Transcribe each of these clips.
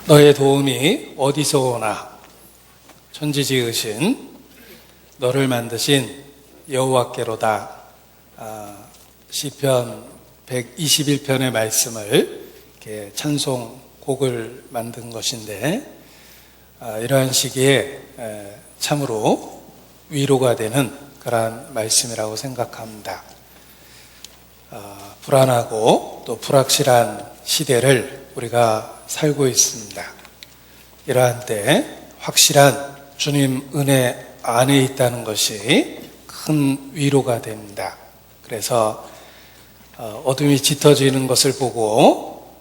너의 도움이 어디서 오나? 천지 지으신 너를 만드신 여호와께로다. 시편 121편의 말씀을 이렇게 찬송곡을 만든 것인데, 이러한 시기에 참으로 위로가 되는 그러한 말씀이라고 생각합니다. 불안하고 또 불확실한 시대를 우리가 살고 있습니다. 이러한 때 확실한 주님 은혜 안에 있다는 것이 큰 위로가 됩니다. 그래서 어둠이 짙어지는 것을 보고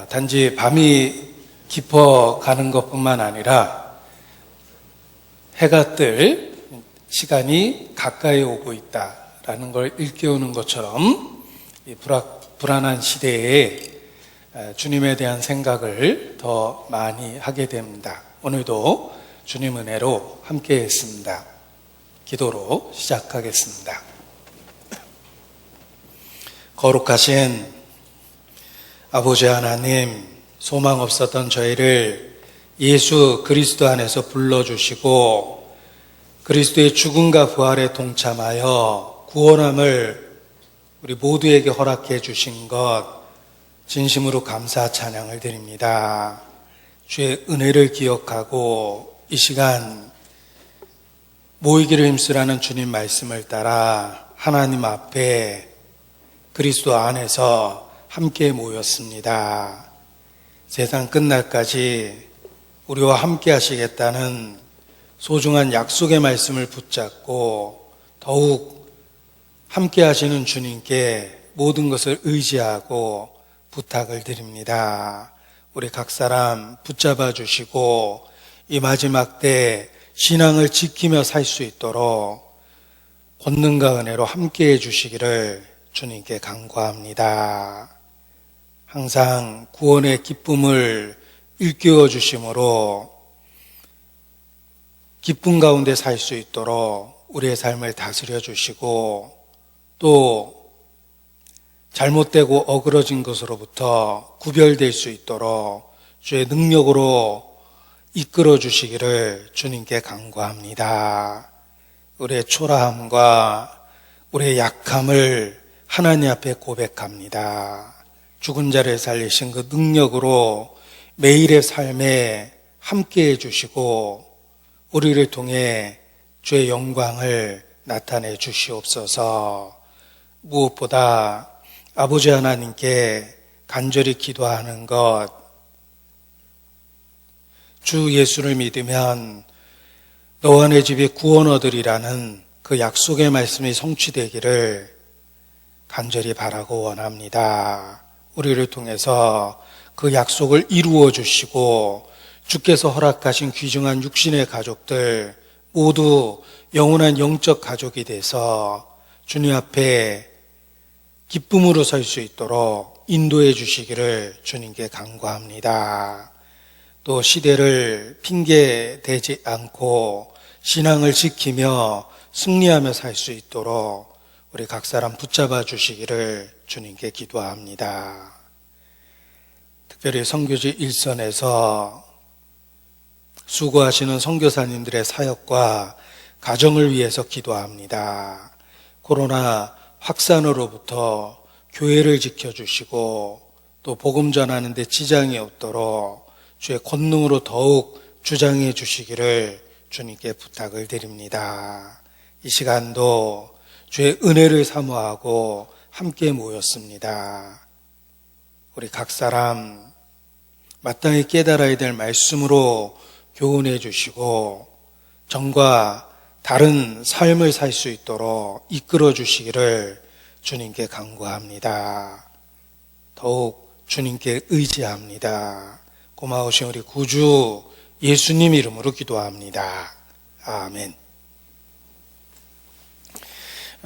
단지 밤이 깊어가는 것뿐만 아니라 해가 뜰 시간이 가까이 오고 있다라는 걸 일깨우는 것처럼 이 불안한 시대에 주님에 대한 생각을 더 많이 하게 됩니다. 오늘도 주님 은혜로 함께 했습니다. 기도로 시작하겠습니다. 거룩하신 아버지 하나님, 소망 없었던 저희를 예수 그리스도 안에서 불러주시고 그리스도의 죽음과 부활에 동참하여 구원함을 우리 모두에게 허락해 주신 것 진심으로 감사 찬양을 드립니다. 주의 은혜를 기억하고 이 시간 모이기를 힘쓰라는 주님 말씀을 따라 하나님 앞에 그리스도 안에서 함께 모였습니다. 세상 끝날까지 우리와 함께 하시겠다는 소중한 약속의 말씀을 붙잡고 더욱 함께 하시는 주님께 모든 것을 의지하고 부탁을 드립니다. 우리 각 사람 붙잡아 주시고 이 마지막 때 신앙을 지키며 살 수 있도록 권능과 은혜로 함께해 주시기를 주님께 간구합니다. 항상 구원의 기쁨을 일깨워 주심으로 기쁨 가운데 살 수 있도록 우리의 삶을 다스려 주시고 또 잘못되고 어그러진 것으로부터 구별될 수 있도록 주의 능력으로 이끌어 주시기를 주님께 간구합니다. 우리의 초라함과 우리의 약함을 하나님 앞에 고백합니다. 죽은 자를 살리신 그 능력으로 매일의 삶에 함께해 주시고 우리를 통해 주의 영광을 나타내 주시옵소서. 무엇보다 아버지 하나님께 간절히 기도하는 것, 주 예수를 믿으면 너와 내 집에 구원 얻으리라는 그 약속의 말씀이 성취되기를 간절히 바라고 원합니다. 우리를 통해서 그 약속을 이루어 주시고 주께서 허락하신 귀중한 육신의 가족들 모두 영원한 영적 가족이 돼서 주님 앞에 기쁨으로 설 수 있도록 인도해 주시기를 주님께 간구합니다. 또 시대를 핑계대지 않고 신앙을 지키며 승리하며 살 수 있도록 우리 각 사람 붙잡아 주시기를 주님께 기도합니다. 특별히 선교지 일선에서 수고하시는 선교사님들의 사역과 가정을 위해서 기도합니다. 코로나 확산으로부터 교회를 지켜주시고 또 복음 전하는 데 지장이 없도록 주의 권능으로 더욱 주장해 주시기를 주님께 부탁을 드립니다. 이 시간도 주의 은혜를 사모하고 함께 모였습니다. 우리 각 사람 마땅히 깨달아야 될 말씀으로 교훈해 주시고 정과 다른 삶을 살 수 있도록 이끌어 주시기를 주님께 간구합니다. 더욱 주님께 의지합니다. 고마우신 우리 구주 예수님 이름으로 기도합니다. 아멘.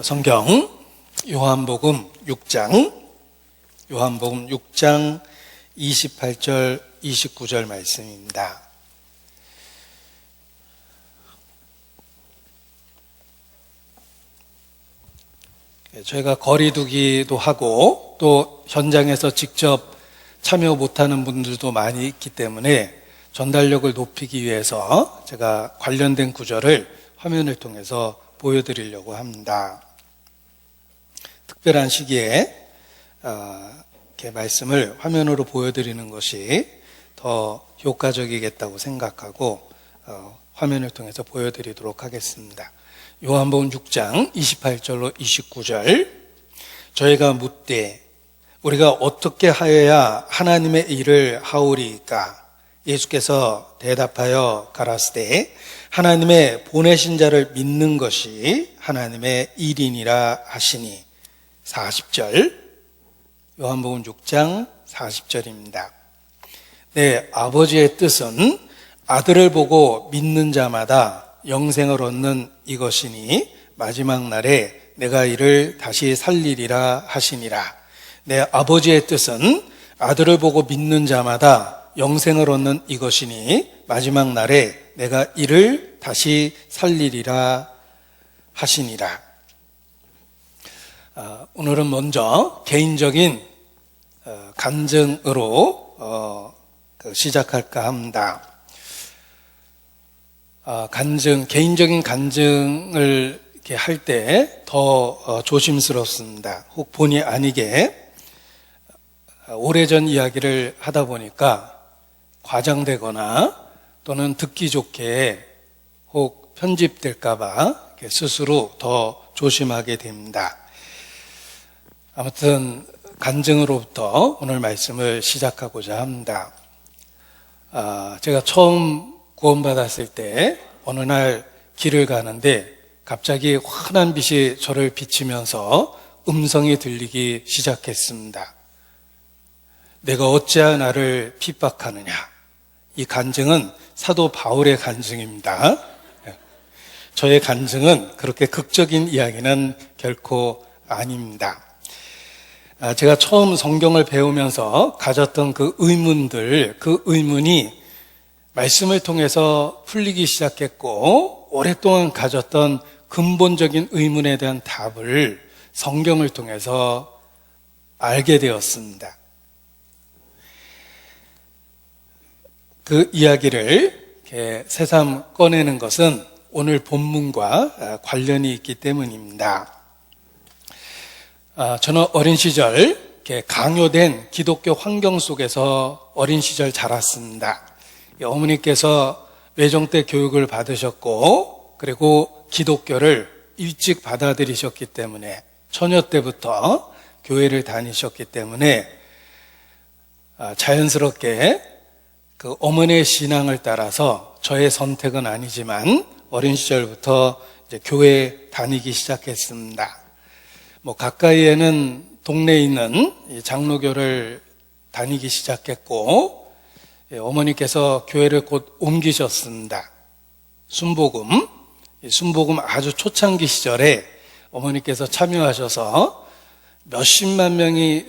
성경 요한복음 6장 28절 29절 말씀입니다. 저희가 거리두기도 하고 또 현장에서 직접 참여 못하는 분들도 많이 있기 때문에 전달력을 높이기 위해서 제가 관련된 구절을 화면을 통해서 보여드리려고 합니다. 특별한 시기에 이렇게 말씀을 화면으로 보여드리는 것이 더 효과적이겠다고 생각하고 화면을 통해서 보여드리도록 하겠습니다. 요한복음 6장 28절로 29절. 저희가 묻되 우리가 어떻게 하여야 하나님의 일을 하오리이까? 예수께서 대답하여 가라사대 하나님의 보내신 자를 믿는 것이 하나님의 일이니라 하시니. 40절. 요한복음 6장 40절입니다. 네, 아버지의 뜻은 아들을 보고 믿는 자마다 영생을 얻는 이것이니 마지막 날에 내가 이를 다시 살리리라 하시니라. 네, 아버지의 뜻은 아들을 보고 믿는 자마다 영생을 얻는 이것이니 마지막 날에 내가 이를 다시 살리리라 하시니라. 오늘은 먼저 개인적인 간증으로 시작할까 합니다. 개인적인 간증을 이렇게 할 때 더 조심스럽습니다. 혹 본의 아니게 오래전 이야기를 하다 보니까 과장되거나 또는 듣기 좋게 혹 편집될까봐 스스로 더 조심하게 됩니다. 아무튼 간증으로부터 오늘 말씀을 시작하고자 합니다. 제가 처음 구원받았을 때 어느 날 길을 가는데 갑자기 환한 빛이 저를 비치면서 음성이 들리기 시작했습니다. 내가 어찌하여 나를 핍박하느냐. 이 간증은 사도 바울의 간증입니다. 저의 간증은 그렇게 극적인 이야기는 결코 아닙니다. 제가 처음 성경을 배우면서 가졌던 그 의문이 말씀을 통해서 풀리기 시작했고 오랫동안 가졌던 근본적인 의문에 대한 답을 성경을 통해서 알게 되었습니다. 그 이야기를 이렇게 새삼 꺼내는 것은 오늘 본문과 관련이 있기 때문입니다. 저는 어린 시절 이렇게 강요된 기독교 환경 속에서 어린 시절 자랐습니다. 어머니께서 외정 때 교육을 받으셨고 그리고 기독교를 일찍 받아들이셨기 때문에 처녀 때부터 교회를 다니셨기 때문에 자연스럽게 그 어머니의 신앙을 따라서 저의 선택은 아니지만 어린 시절부터 이제 교회에 다니기 시작했습니다. 가까이에는 동네에 있는 장로교를 다니기 시작했고 어머니께서 교회를 곧 옮기셨습니다. 순복음 아주 초창기 시절에 어머니께서 참여하셔서 몇십만 명이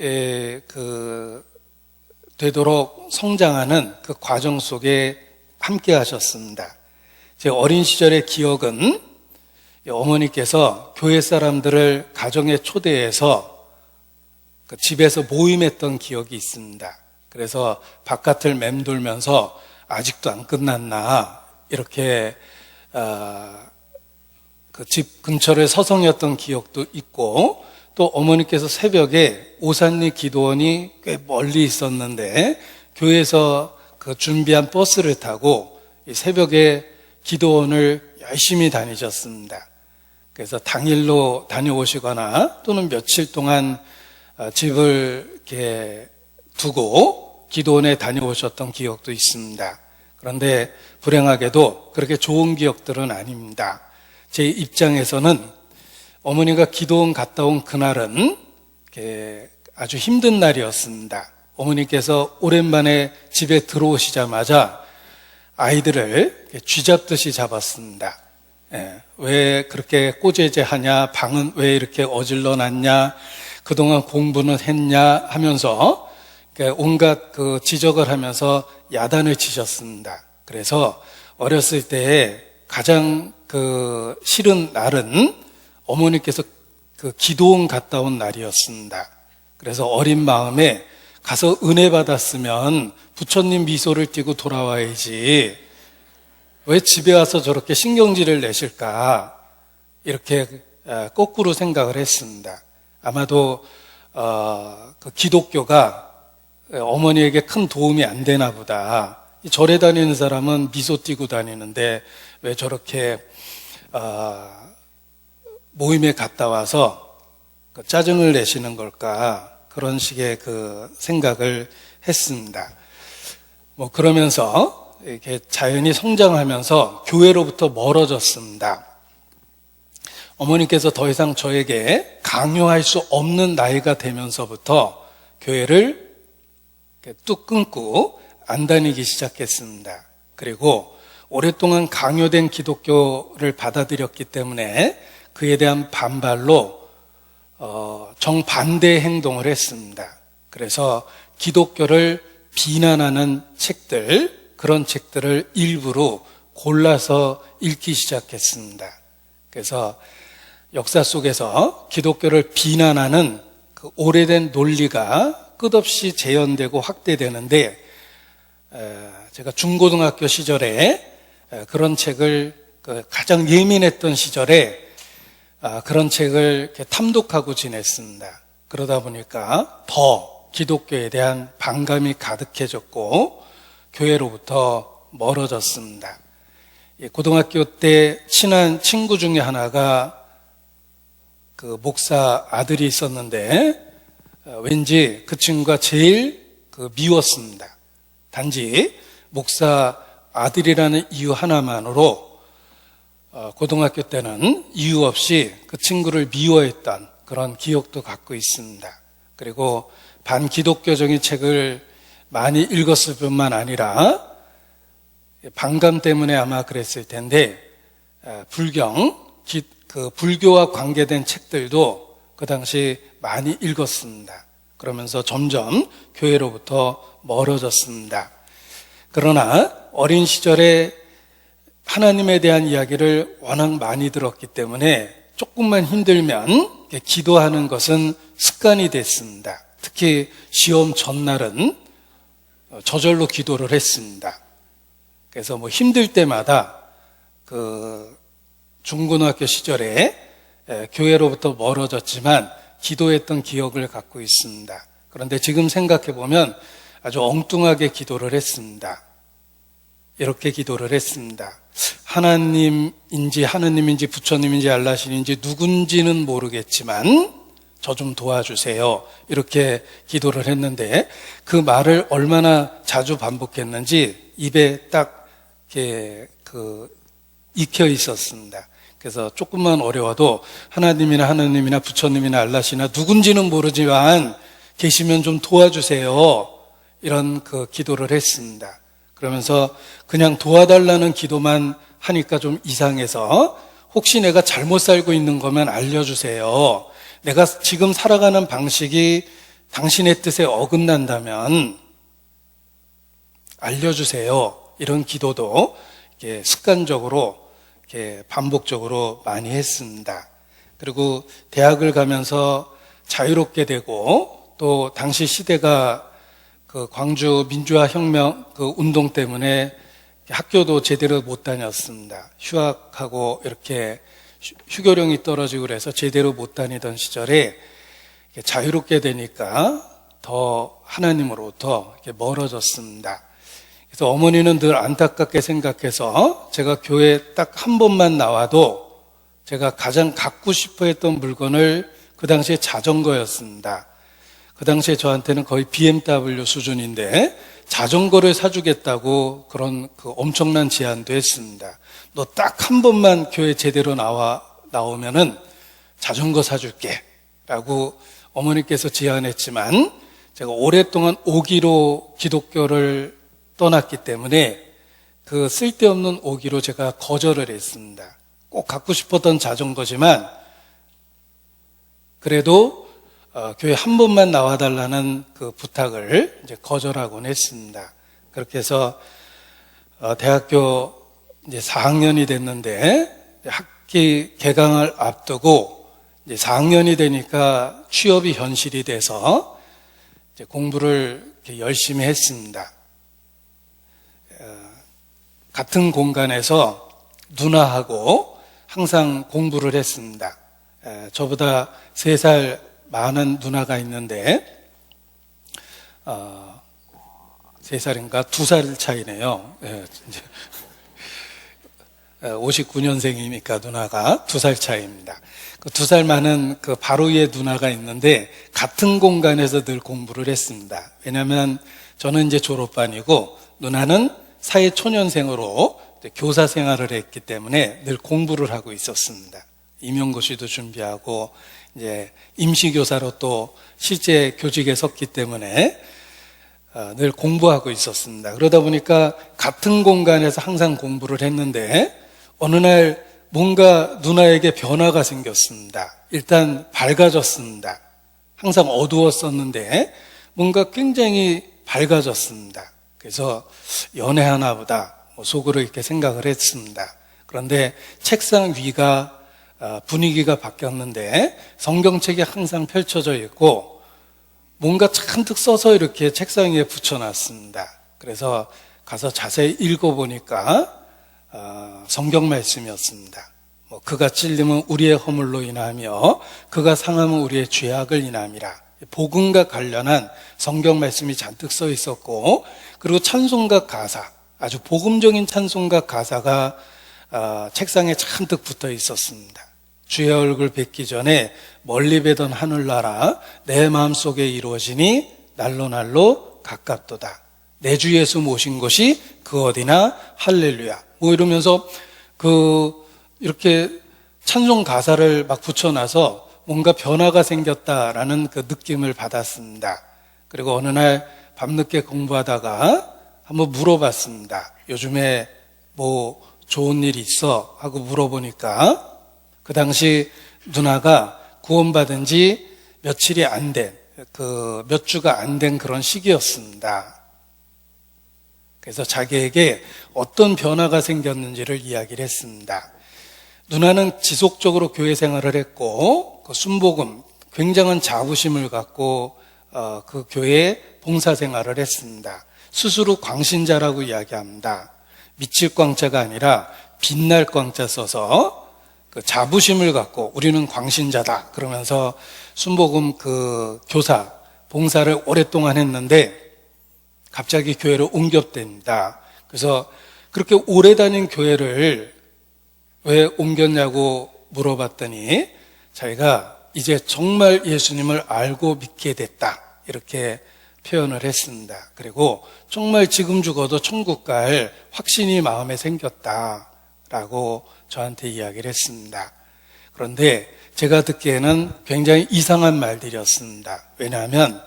되도록 성장하는 그 과정 속에 함께 하셨습니다. 제 어린 시절의 기억은 어머니께서 교회 사람들을 가정에 초대해서 그 집에서 모임했던 기억이 있습니다. 그래서 바깥을 맴돌면서 아직도 안 끝났나 이렇게 그 집 근처를 서성였던 기억도 있고 또 어머니께서 새벽에 오산리 기도원이 꽤 멀리 있었는데 교회에서 그 준비한 버스를 타고 새벽에 기도원을 열심히 다니셨습니다. 그래서 당일로 다녀오시거나 또는 며칠 동안 집을 이렇게 두고 기도원에 다녀오셨던 기억도 있습니다. 그런데 불행하게도 그렇게 좋은 기억들은 아닙니다. 제 입장에서는 어머니가 기도원 갔다 온 그날은 아주 힘든 날이었습니다. 어머니께서 오랜만에 집에 들어오시자마자 아이들을 쥐잡듯이 잡았습니다. 왜 그렇게 꼬재재하냐, 방은 왜 이렇게 어질러 놨냐, 그동안 공부는 했냐 하면서 온갖 그 지적을 하면서 야단을 치셨습니다. 그래서 어렸을 때 가장 그 싫은 날은 어머니께서 그 기도원 갔다 온 날이었습니다. 그래서 어린 마음에 가서 은혜 받았으면 부처님 미소를 띠고 돌아와야지 왜 집에 와서 저렇게 신경질을 내실까? 이렇게 거꾸로 생각을 했습니다. 아마도 그 기독교가 어머니에게 큰 도움이 안 되나 보다. 절에 다니는 사람은 미소 띠고 다니는데 왜 저렇게 모임에 갔다 와서 짜증을 내시는 걸까? 그런 식의 그 생각을 했습니다. 뭐 그러면서 이렇게 자연히 성장하면서 교회로부터 멀어졌습니다. 어머니께서 더 이상 저에게 강요할 수 없는 나이가 되면서부터 교회를 뚝 끊고 안 다니기 시작했습니다. 그리고 오랫동안 강요된 기독교를 받아들였기 때문에 그에 대한 반발로 정반대의 행동을 했습니다. 그래서 기독교를 비난하는 책들, 그런 책들을 일부러 골라서 읽기 시작했습니다. 그래서 역사 속에서 기독교를 비난하는 그 오래된 논리가 끝없이 재현되고 확대되는데, 제가 중고등학교 시절에 그런 책을 가장 예민했던 시절에 그런 책을 이렇게 탐독하고 지냈습니다. 그러다 보니까 더 기독교에 대한 반감이 가득해졌고 교회로부터 멀어졌습니다. 고등학교 때 친한 친구 중에 하나가 그 목사 아들이 있었는데 왠지 그 친구가 제일 미웠습니다. 단지 목사 아들이라는 이유 하나만으로 고등학교 때는 이유 없이 그 친구를 미워했던 그런 기억도 갖고 있습니다. 그리고 반기독교적인 책을 많이 읽었을 뿐만 아니라 반감 때문에 아마 그랬을 텐데 불교와 관계된 책들도 그 당시 많이 읽었습니다. 그러면서 점점 교회로부터 멀어졌습니다. 그러나 어린 시절에 하나님에 대한 이야기를 워낙 많이 들었기 때문에 조금만 힘들면 기도하는 것은 습관이 됐습니다. 특히 시험 전날은 저절로 기도를 했습니다. 그래서 힘들 때마다 중고등학교 시절에 교회로부터 멀어졌지만 기도했던 기억을 갖고 있습니다. 그런데 지금 생각해 보면 아주 엉뚱하게 기도를 했습니다. 이렇게 기도를 했습니다. 하나님인지 부처님인지 알라신인지 누군지는 모르겠지만 저 좀 도와주세요. 이렇게 기도를 했는데 그 말을 얼마나 자주 반복했는지 입에 딱 이렇게 익혀 있었습니다. 그래서 조금만 어려워도 하나님이나 부처님이나 알라시나 누군지는 모르지만 계시면 좀 도와주세요. 이런 기도를 했습니다. 그러면서 그냥 도와달라는 기도만 하니까 좀 이상해서 혹시 내가 잘못 살고 있는 거면 알려주세요. 내가 지금 살아가는 방식이 당신의 뜻에 어긋난다면 알려주세요. 이런 기도도 이렇게 습관적으로 이렇게 반복적으로 많이 했습니다. 그리고 대학을 가면서 자유롭게 되고 또 당시 시대가 광주 민주화 혁명 운동 때문에 학교도 제대로 못 다녔습니다. 휴학하고 이렇게 휴교령이 떨어지고 그래서 제대로 못 다니던 시절에 자유롭게 되니까 더 하나님으로부터 이렇게 멀어졌습니다. 그래서 어머니는 늘 안타깝게 생각해서 제가 교회에 딱 한 번만 나와도 제가 가장 갖고 싶어 했던 물건을 그 당시에 자전거였습니다. 그 당시에 저한테는 거의 BMW 수준인데 자전거를 사주겠다고 그런 엄청난 제안도 했습니다. 너 딱 한 번만 교회 제대로 나오면은 자전거 사줄게 라고 어머니께서 제안했지만 제가 오랫동안 오기로 기독교를 떠났기 때문에 그 쓸데없는 오기로 제가 거절을 했습니다. 꼭 갖고 싶었던 자전거지만 그래도 교회 한 번만 나와달라는 그 부탁을 이제 거절하곤 했습니다. 그렇게 해서 대학교 이제 4학년이 됐는데 학기 개강을 앞두고 이제 4학년이 되니까 취업이 현실이 돼서 이제 공부를 이렇게 열심히 했습니다. 같은 공간에서 누나하고 항상 공부를 했습니다. 저보다 3살 많은 누나가 있는데 3살인가 2살 차이네요. 59년생이니까 누나가 2살 차이입니다. 그 2살 많은 그 바로 위에 누나가 있는데 같은 공간에서 늘 공부를 했습니다. 왜냐하면 저는 이제 졸업반이고 누나는 사회초년생으로 교사 생활을 했기 때문에 늘 공부를 하고 있었습니다. 임용고시도 준비하고 이제 임시교사로 또 실제 교직에 섰기 때문에 늘 공부하고 있었습니다. 그러다 보니까 같은 공간에서 항상 공부를 했는데 어느 날 뭔가 누나에게 변화가 생겼습니다. 일단 밝아졌습니다. 항상 어두웠었는데 뭔가 굉장히 밝아졌습니다. 그래서 연애하나 보다 속으로 이렇게 생각을 했습니다. 그런데 책상 위가 분위기가 바뀌었는데 성경책이 항상 펼쳐져 있고 뭔가 잔뜩 써서 이렇게 책상 위에 붙여놨습니다. 그래서 가서 자세히 읽어보니까 성경 말씀이었습니다. 그가 찔림은 우리의 허물로 인하며 그가 상함은 우리의 죄악을 인함이라. 복음과 관련한 성경 말씀이 잔뜩 써 있었고, 그리고 찬송가 가사, 아주 복음적인 찬송가 가사가 책상에 잔뜩 붙어 있었습니다. 주의 얼굴 뵙기 전에 멀리 뵈던 하늘나라 내 마음속에 이루어지니 날로 날로 가깝도다. 내 주 예수 모신 것이 그 어디나 할렐루야. 이러면서 이렇게 찬송 가사를 막 붙여놔서 뭔가 변화가 생겼다라는 그 느낌을 받았습니다. 그리고 어느 날 밤늦게 공부하다가 한번 물어봤습니다. 요즘에 뭐 좋은 일 있어? 하고 물어보니까 그 당시 누나가 구원받은 지 며칠이 안 된, 몇 주가 안 된 그런 시기였습니다. 그래서 자기에게 어떤 변화가 생겼는지를 이야기를 했습니다. 누나는 지속적으로 교회 생활을 했고 그 순복음, 굉장한 자부심을 갖고 그 교회에 봉사 생활을 했습니다. 스스로 광신자라고 이야기합니다. 미칠 광자가 아니라 빛날 광자 써서 그 자부심을 갖고 우리는 광신자다 그러면서 순복음 그 교사 봉사를 오랫동안 했는데 갑자기 교회를 옮겼답니다. 그래서 그렇게 오래 다닌 교회를 왜 옮겼냐고 물어봤더니 자기가 이제 정말 예수님을 알고 믿게 됐다 이렇게 표현을 했습니다. 그리고 정말 지금 죽어도 천국 갈 확신이 마음에 생겼다라고 저한테 이야기를 했습니다. 그런데 제가 듣기에는 굉장히 이상한 말들이었습니다. 왜냐하면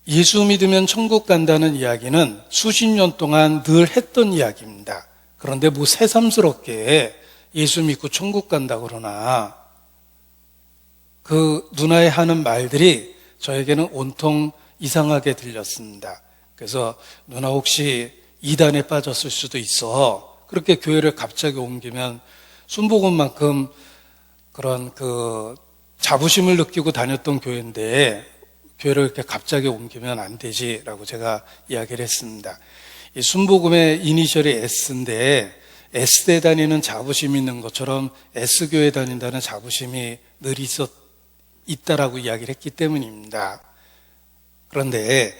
예수 믿으면 천국 간다는 이야기는 수십 년 동안 늘 했던 이야기입니다. 그런데 뭐 새삼스럽게 예수 믿고 천국 간다 그러나 그 누나의 하는 말들이 저에게는 온통 이상하게 들렸습니다. 그래서 누나 혹시 이단에 빠졌을 수도 있어. 그렇게 교회를 갑자기 옮기면 순복음만큼 그런 자부심을 느끼고 다녔던 교회인데 교회를 이렇게 갑자기 옮기면 안 되지라고 제가 이야기를 했습니다. 이 순복음의 이니셜이 S인데 S대 다니는 자부심이 있는 것처럼 S교회 다닌다는 자부심이 늘 있다라고 이야기를 했기 때문입니다. 그런데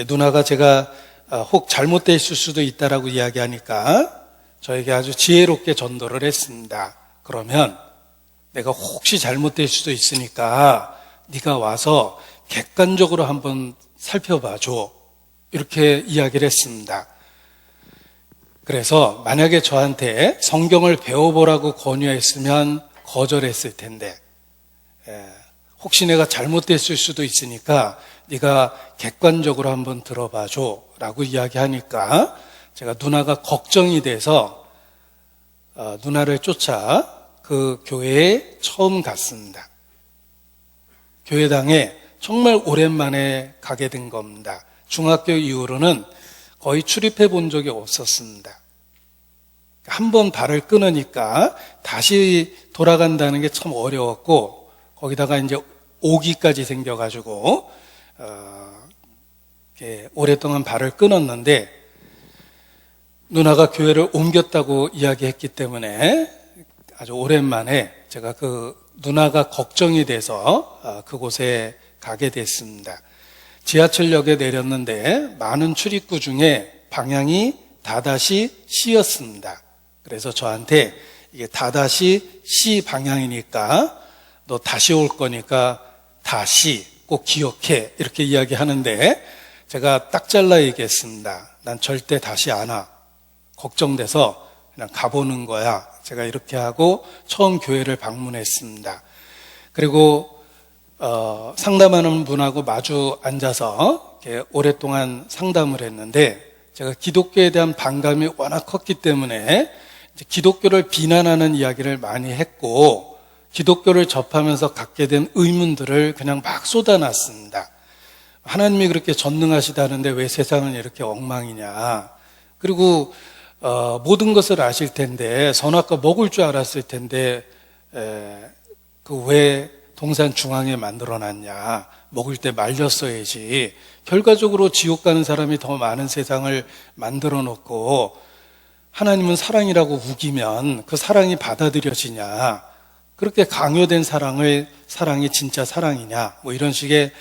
누나가 제가 혹 잘못되어 있을 수도 있다라고 이야기하니까 저에게 아주 지혜롭게 전도를 했습니다. 그러면 내가 혹시 잘못될 수도 있으니까 네가 와서 객관적으로 한번 살펴봐줘. 이렇게 이야기를 했습니다. 그래서 만약에 저한테 성경을 배워보라고 권유했으면 거절했을 텐데 혹시 내가 잘못됐을 수도 있으니까 네가 객관적으로 한번 들어봐줘 라고 이야기하니까 제가 누나가 걱정이 돼서 누나를 쫓아 그 교회에 처음 갔습니다. 교회당에 정말 오랜만에 가게 된 겁니다. 중학교 이후로는 거의 출입해 본 적이 없었습니다. 한 번 발을 끊으니까 다시 돌아간다는 게 참 어려웠고 거기다가 이제 오기까지 생겨가지고 오랫동안 발을 끊었는데 누나가 교회를 옮겼다고 이야기했기 때문에 아주 오랜만에 제가 그 누나가 걱정이 돼서 그곳에 가게 됐습니다. 지하철역에 내렸는데 많은 출입구 중에 방향이 다다시 C였습니다. 그래서 저한테 이게 다다시 C 방향이니까 너 다시 올 거니까 다시 꼭 기억해 이렇게 이야기하는데 제가 딱 잘라 얘기했습니다. 난 절대 다시 안 와. 걱정돼서 그냥 가보는 거야. 제가 이렇게 하고 처음 교회를 방문했습니다. 그리고 상담하는 분하고 마주 앉아서 이렇게 오랫동안 상담을 했는데 제가 기독교에 대한 반감이 워낙 컸기 때문에 기독교를 비난하는 이야기를 많이 했고 기독교를 접하면서 갖게 된 의문들을 그냥 막 쏟아놨습니다. 하나님이 그렇게 전능하시다는데 왜 세상은 이렇게 엉망이냐. 그리고 모든 것을 아실 텐데 선악과 먹을 줄 알았을 텐데 그 왜 동산 중앙에 만들어놨냐. 먹을 때 말렸어야지. 결과적으로 지옥 가는 사람이 더 많은 세상을 만들어 놓고 하나님은 사랑이라고 우기면 그 사랑이 받아들여지냐. 그렇게 강요된 사랑이 진짜 사랑이냐. 뭐 이런 식의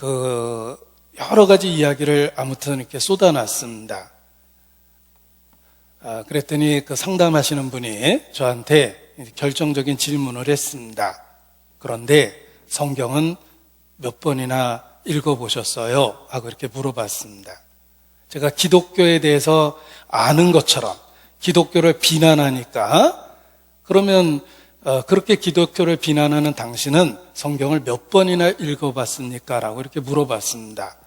여러 가지 이야기를 아무튼 이렇게 쏟아놨습니다. 그랬더니 그 상담하시는 분이 저한테 결정적인 질문을 했습니다. 그런데 성경은 몇 번이나 읽어보셨어요? 하고 이렇게 물어봤습니다. 제가 기독교에 대해서 아는 것처럼 기독교를 비난하니까 그러면 그렇게 기독교를 비난하는 당신은 성경을 몇 번이나 읽어봤습니까? 라고 이렇게 물어봤습니다.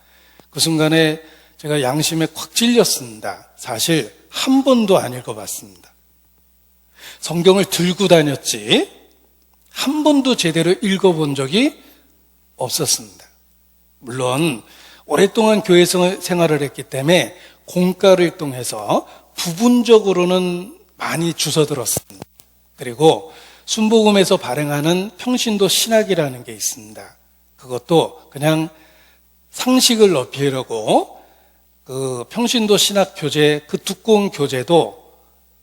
그 순간에 제가 양심에 콱 찔렸습니다. 사실 한 번도 안 읽어봤습니다. 성경을 들고 다녔지 한 번도 제대로 읽어본 적이 없었습니다. 물론 오랫동안 교회 생활을 했기 때문에 공과를 통해서 부분적으로는 많이 주워들었습니다. 그리고 순복음에서 발행하는 평신도 신학이라는 게 있습니다. 그것도 그냥 상식을 넓히려고 그 평신도 신학 교재, 그 두꺼운 교재도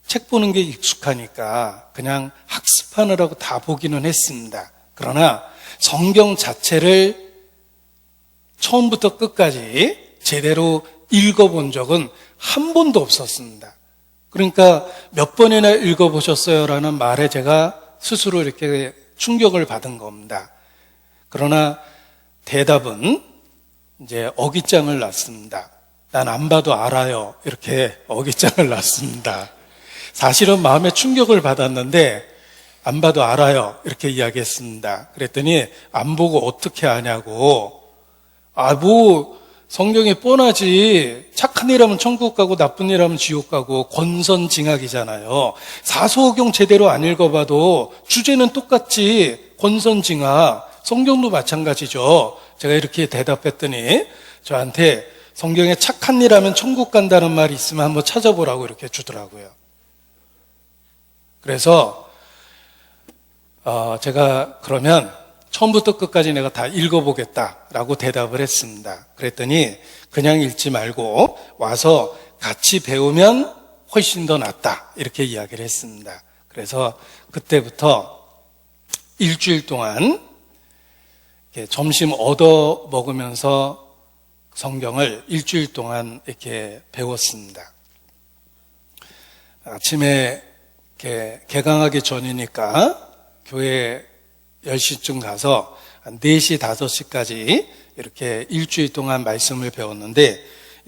책 보는 게 익숙하니까 그냥 학습하느라고 다 보기는 했습니다. 그러나 성경 자체를 처음부터 끝까지 제대로 읽어본 적은 한 번도 없었습니다. 그러니까 몇 번이나 읽어보셨어요? 라는 말에 제가 스스로 이렇게 충격을 받은 겁니다. 그러나 대답은 이제 어깃장을 놨습니다. 난 안 봐도 알아요. 이렇게 어깃장을 놨습니다. 사실은 마음에 충격을 받았는데 안 봐도 알아요. 이렇게 이야기했습니다. 그랬더니 안 보고 어떻게 아냐고. 성경이 뻔하지. 착한 일하면 천국 가고 나쁜 일하면 지옥 가고 권선징악이잖아요. 사서오경 제대로 안 읽어봐도 주제는 똑같지. 권선징악. 성경도 마찬가지죠. 제가 이렇게 대답했더니 저한테 성경에 착한 일하면 천국 간다는 말이 있으면 한번 찾아보라고 이렇게 주더라고요. 그래서 제가 그러면 처음부터 끝까지 내가 다 읽어보겠다라고 대답을 했습니다. 그랬더니 그냥 읽지 말고 와서 같이 배우면 훨씬 더 낫다 이렇게 이야기를 했습니다. 그래서 그때부터 일주일 동안 점심 얻어 먹으면서 성경을 일주일 동안 이렇게 배웠습니다. 아침에 개강하기 전이니까 교회 10시쯤 가서 한 4시, 5시까지 이렇게 일주일 동안 말씀을 배웠는데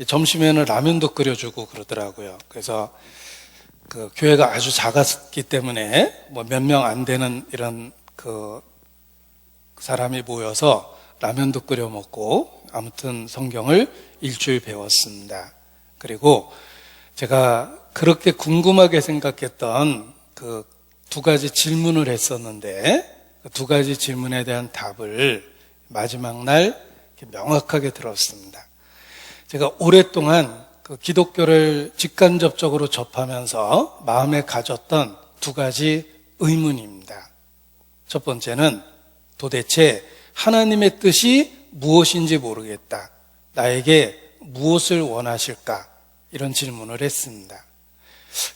점심에는 라면도 끓여주고 그러더라고요. 그래서 그 교회가 아주 작았기 때문에 뭐 몇 명 안 되는 이런 그 사람이 모여서 라면도 끓여 먹고 아무튼 성경을 일주일 배웠습니다. 그리고 제가 그렇게 궁금하게 생각했던 그 2가지 질문을 했었는데 그 2가지 질문에 대한 답을 마지막 날 명확하게 들었습니다. 제가 오랫동안 그 기독교를 직간접적으로 접하면서 마음에 가졌던 2가지 의문입니다. 첫 번째는 도대체 하나님의 뜻이 무엇인지 모르겠다. 나에게 무엇을 원하실까? 이런 질문을 했습니다.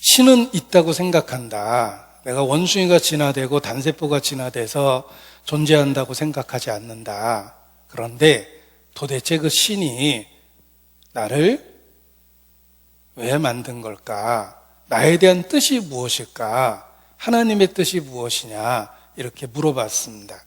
신은 있다고 생각한다. 내가 원숭이가 진화되고 단세포가 진화돼서 존재한다고 생각하지 않는다. 그런데 도대체 그 신이 나를 왜 만든 걸까? 나에 대한 뜻이 무엇일까? 하나님의 뜻이 무엇이냐? 이렇게 물어봤습니다.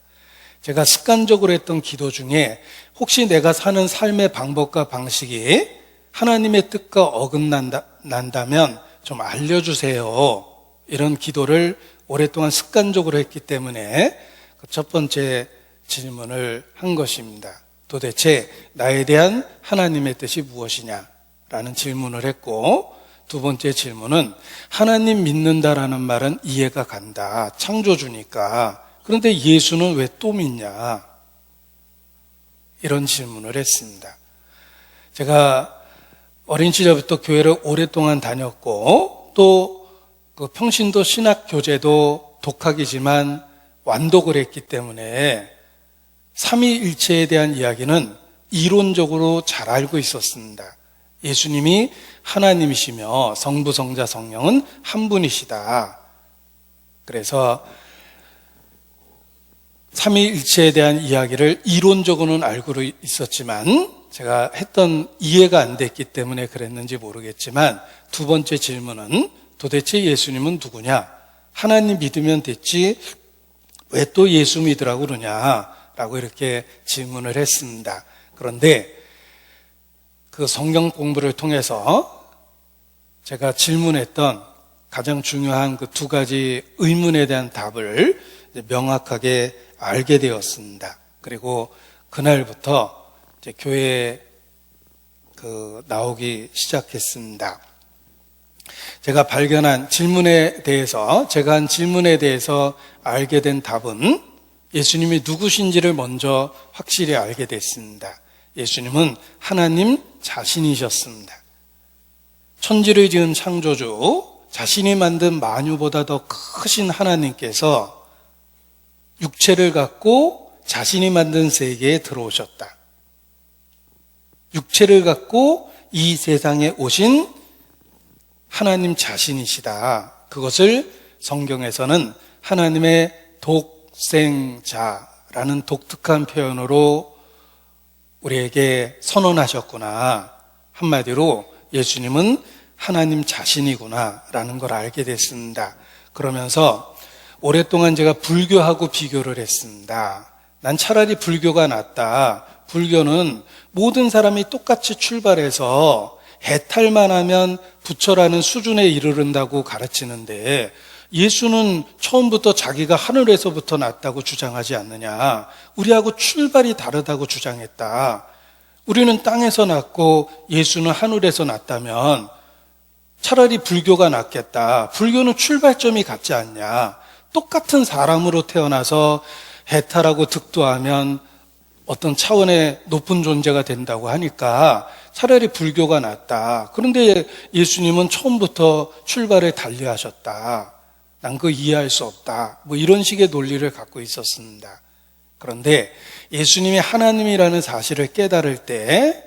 제가 습관적으로 했던 기도 중에 혹시 내가 사는 삶의 방법과 방식이 하나님의 뜻과 어긋난다면 좀 알려주세요. 이런 기도를 오랫동안 습관적으로 했기 때문에 그 첫 번째 질문을 한 것입니다. 도대체 나에 대한 하나님의 뜻이 무엇이냐? 라는 질문을 했고, 두 번째 질문은 하나님 믿는다라는 말은 이해가 간다. 창조주니까. 그런데 예수는 왜 또 믿냐? 이런 질문을 했습니다. 제가 어린 시절부터 교회를 오랫동안 다녔고 또 그 평신도 신학 교재도 독학이지만 완독을 했기 때문에 삼위일체에 대한 이야기는 이론적으로 잘 알고 있었습니다. 예수님이 하나님이시며 성부, 성자, 성령은 한 분이시다. 그래서 삼위일체에 대한 이야기를 이론적으로는 알고 있었지만 제가 했던 이해가 안 됐기 때문에 그랬는지 모르겠지만 두 번째 질문은 도대체 예수님은 누구냐? 하나님 믿으면 됐지 왜 또 예수 믿으라고 그러냐? 라고 이렇게 질문을 했습니다. 그런데 그 성경 공부를 통해서 제가 질문했던 가장 중요한 그 두 가지 의문에 대한 답을 명확하게 알게 되었습니다. 그리고 그날부터 이제 교회에 나오기 시작했습니다. 제가 발견한 질문에 대해서, 제가 한 질문에 대해서 알게 된 답은 예수님이 누구신지를 먼저 확실히 알게 됐습니다. 예수님은 하나님 자신이셨습니다. 천지를 지은 창조주, 자신이 만든 만유보다 더 크신 하나님께서 육체를 갖고 자신이 만든 세계에 들어오셨다. 육체를 갖고 이 세상에 오신 하나님 자신이시다. 그것을 성경에서는 하나님의 독생자라는 독특한 표현으로 우리에게 선언하셨구나. 한마디로 예수님은 하나님 자신이구나 라는 걸 알게 됐습니다. 그러면서 오랫동안 제가 불교하고 비교를 했습니다. 난 차라리 불교가 낫다. 불교는 모든 사람이 똑같이 출발해서 해탈만 하면 부처라는 수준에 이르른다고 가르치는데 예수는 처음부터 자기가 하늘에서부터 났다고 주장하지 않느냐. 우리하고 출발이 다르다고 주장했다. 우리는 땅에서 났고 예수는 하늘에서 났다면 차라리 불교가 낫겠다. 불교는 출발점이 같지 않냐. 똑같은 사람으로 태어나서 해탈하고 득도하면 어떤 차원의 높은 존재가 된다고 하니까 차라리 불교가 낫다. 그런데 예수님은 처음부터 출발을 달리하셨다. 난 그거 이해할 수 없다. 뭐 이런 식의 논리를 갖고 있었습니다. 그런데 예수님이 하나님이라는 사실을 깨달을 때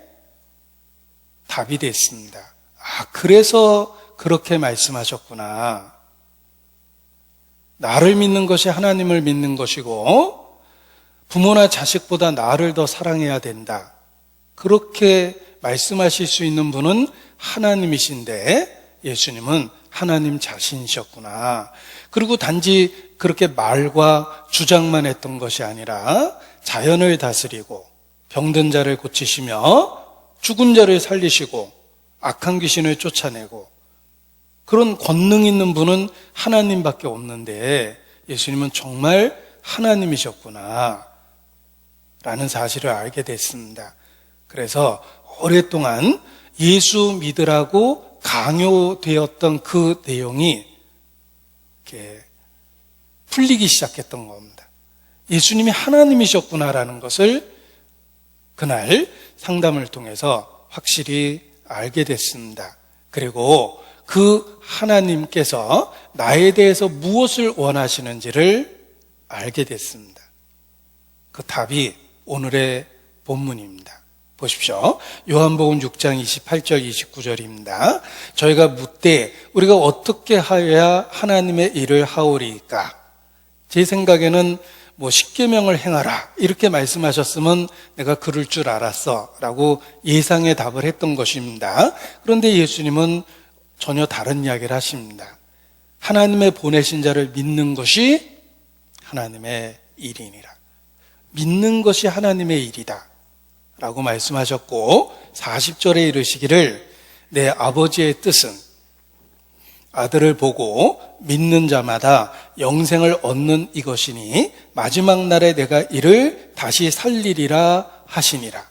답이 됐습니다. 아, 그래서 그렇게 말씀하셨구나. 나를 믿는 것이 하나님을 믿는 것이고 부모나 자식보다 나를 더 사랑해야 된다. 그렇게 말씀하실 수 있는 분은 하나님이신데 예수님은 하나님 자신이셨구나. 그리고 단지 그렇게 말과 주장만 했던 것이 아니라 자연을 다스리고 병든 자를 고치시며 죽은 자를 살리시고 악한 귀신을 쫓아내고 그런 권능 있는 분은 하나님밖에 없는데 예수님은 정말 하나님이셨구나 라는 사실을 알게 됐습니다. 그래서 오랫동안 예수 믿으라고 강요되었던 그 내용이 이렇게 풀리기 시작했던 겁니다. 예수님이 하나님이셨구나라는 것을 그날 상담을 통해서 확실히 알게 됐습니다. 그리고 그 하나님께서 나에 대해서 무엇을 원하시는지를 알게 됐습니다. 그 답이 오늘의 본문입니다. 보십시오. 요한복음 6장 28절 29절입니다. 저희가 묻되 우리가 어떻게 하여야 하나님의 일을 하오리까? 제 생각에는 십계명을 행하라 이렇게 말씀하셨으면 내가 그럴 줄 알았어 라고 예상의 답을 했던 것입니다. 그런데 예수님은 전혀 다른 이야기를 하십니다. 하나님의 보내신 자를 믿는 것이 하나님의 일이니라. 믿는 것이 하나님의 일이다 라고 말씀하셨고 40절에 이르시기를 내 아버지의 뜻은 아들을 보고 믿는 자마다 영생을 얻는 이것이니 마지막 날에 내가 이를 다시 살리리라 하시니라.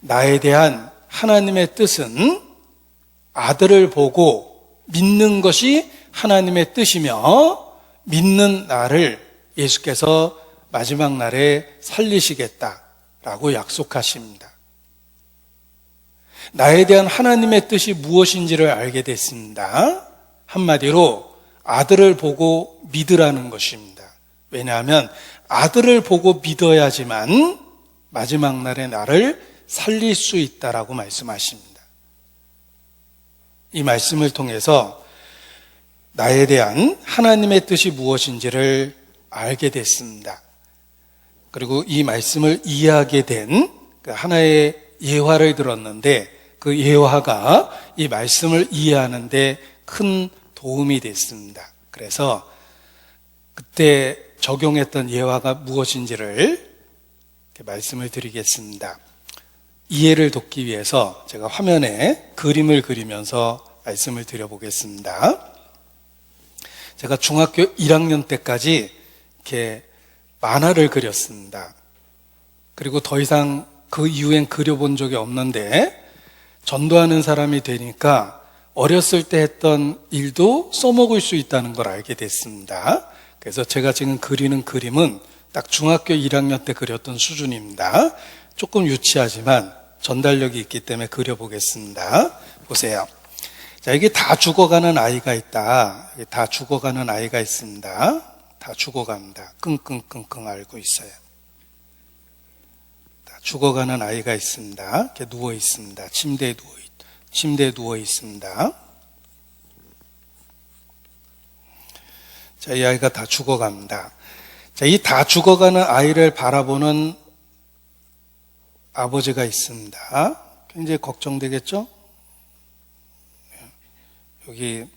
나에 대한 하나님의 뜻은 아들을 보고 믿는 것이 하나님의 뜻이며 믿는 나를 예수께서 마지막 날에 살리시겠다라고 약속하십니다. 나에 대한 하나님의 뜻이 무엇인지를 알게 됐습니다. 한마디로 아들을 보고 믿으라는 것입니다. 왜냐하면 아들을 보고 믿어야지만 마지막 날에 나를 살릴 수 있다라고 말씀하십니다. 이 말씀을 통해서 나에 대한 하나님의 뜻이 무엇인지를 알게 됐습니다. 그리고 이 말씀을 이해하게 된 하나의 예화를 들었는데 그 예화가 이 말씀을 이해하는 데 큰 도움이 됐습니다. 그래서 그때 적용했던 예화가 무엇인지를 이렇게 말씀을 드리겠습니다. 이해를 돕기 위해서 제가 화면에 그림을 그리면서 말씀을 드려보겠습니다. 제가 중학교 1학년 때까지 이렇게 만화를 그렸습니다. 그리고 더 이상 그 이후엔 그려본 적이 없는데 전도하는 사람이 되니까 어렸을 때 했던 일도 써먹을 수 있다는 걸 알게 됐습니다. 그래서 제가 지금 그리는 그림은 딱 중학교 1학년 때 그렸던 수준입니다. 조금 유치하지만 전달력이 있기 때문에 그려보겠습니다. 보세요. 자, 이게 다 죽어가는 아이가 있다. 다 죽어가는 아이가 있습니다. 다 죽어갑니다. 끙끙끙끙 앓고 있어요. 다 죽어가는 아이가 있습니다. 이렇게 누워 있습니다. 침대에 누워 있습니다. 자, 이 아이가 다 죽어갑니다. 자, 이 다 죽어가는 아이를 바라보는 아버지가 있습니다. 굉장히 걱정되겠죠? 여기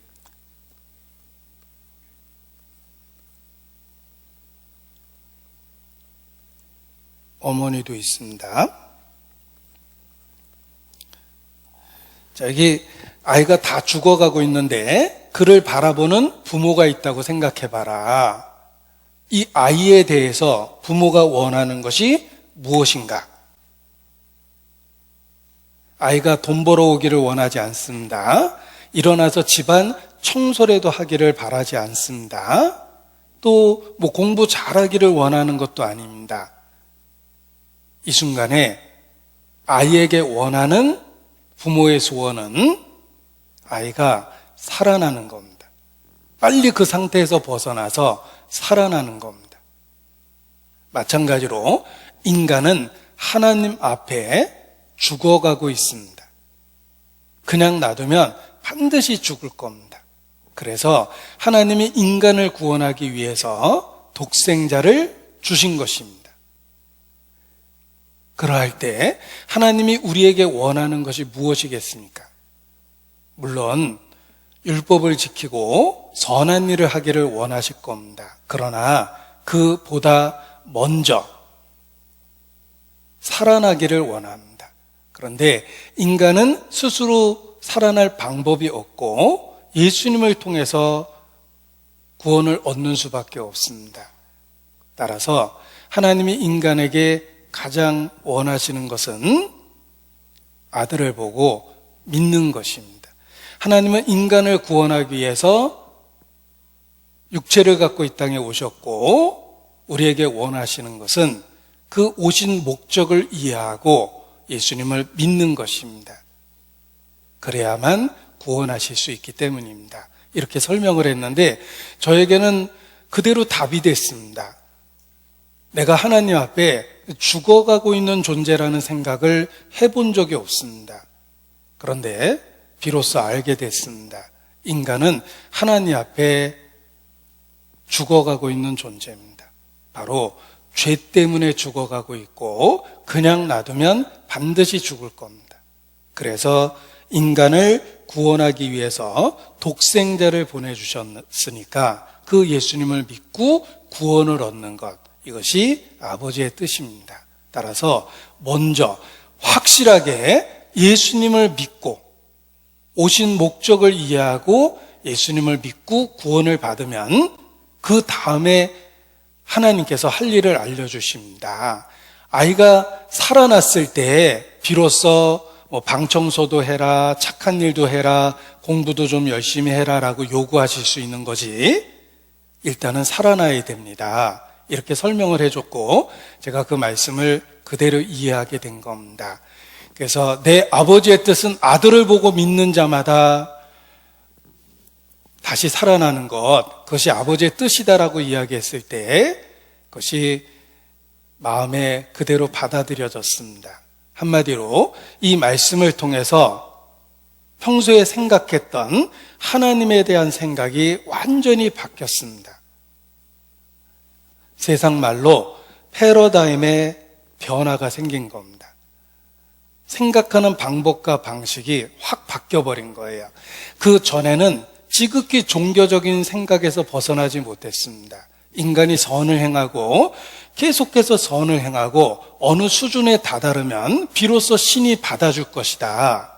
어머니도 있습니다. 자, 여기 아이가 다 죽어가고 있는데 그를 바라보는 부모가 있다고 생각해 봐라. 이 아이에 대해서 부모가 원하는 것이 무엇인가? 아이가 돈 벌어오기를 원하지 않습니다. 일어나서 집안 청소라도 하기를 바라지 않습니다. 또 공부 잘하기를 원하는 것도 아닙니다. 이 순간에 아이에게 원하는 부모의 소원은 아이가 살아나는 겁니다. 빨리 그 상태에서 벗어나서 살아나는 겁니다. 마찬가지로 인간은 하나님 앞에 죽어가고 있습니다. 그냥 놔두면 반드시 죽을 겁니다. 그래서 하나님이 인간을 구원하기 위해서 독생자를 주신 것입니다. 그러할 때 하나님이 우리에게 원하는 것이 무엇이겠습니까? 물론 율법을 지키고 선한 일을 하기를 원하실 겁니다. 그러나 그보다 먼저 살아나기를 원합니다. 그런데 인간은 스스로 살아날 방법이 없고 예수님을 통해서 구원을 얻는 수밖에 없습니다. 따라서 하나님이 인간에게 가장 원하시는 것은 아들을 보고 믿는 것입니다. 하나님은 인간을 구원하기 위해서 육체를 갖고 이 땅에 오셨고 우리에게 원하시는 것은 그 오신 목적을 이해하고 예수님을 믿는 것입니다. 그래야만 구원하실 수 있기 때문입니다. 이렇게 설명을 했는데 저에게는 그대로 답이 됐습니다. 내가 하나님 앞에 죽어가고 있는 존재라는 생각을 해본 적이 없습니다. 그런데 비로소 알게 됐습니다. 인간은 하나님 앞에 죽어가고 있는 존재입니다. 바로 죄 때문에 죽어가고 있고 그냥 놔두면 반드시 죽을 겁니다. 그래서 인간을 구원하기 위해서 독생자를 보내주셨으니까 그 예수님을 믿고 구원을 얻는 것, 이것이 아버지의 뜻입니다. 따라서 먼저 확실하게 예수님을 믿고 오신 목적을 이해하고 예수님을 믿고 구원을 받으면 그 다음에 하나님께서 할 일을 알려주십니다. 아이가 살아났을 때 비로소 방 청소도 해라, 착한 일도 해라, 공부도 좀 열심히 해라 라고 요구하실 수 있는 거지, 일단은 살아나야 됩니다. 이렇게 설명을 해줬고 제가 그 말씀을 그대로 이해하게 된 겁니다. 그래서 내 아버지의 뜻은 아들을 보고 믿는 자마다 다시 살아나는 것, 그것이 아버지의 뜻이다라고 이야기했을 때 그것이 마음에 그대로 받아들여졌습니다. 한마디로 이 말씀을 통해서 평소에 생각했던 하나님에 대한 생각이 완전히 바뀌었습니다. 세상 말로 패러다임의 변화가 생긴 겁니다. 생각하는 방법과 방식이 확 바뀌어버린 거예요. 그 전에는 지극히 종교적인 생각에서 벗어나지 못했습니다. 인간이 선을 행하고 계속해서 선을 행하고 어느 수준에 다다르면 비로소 신이 받아줄 것이다.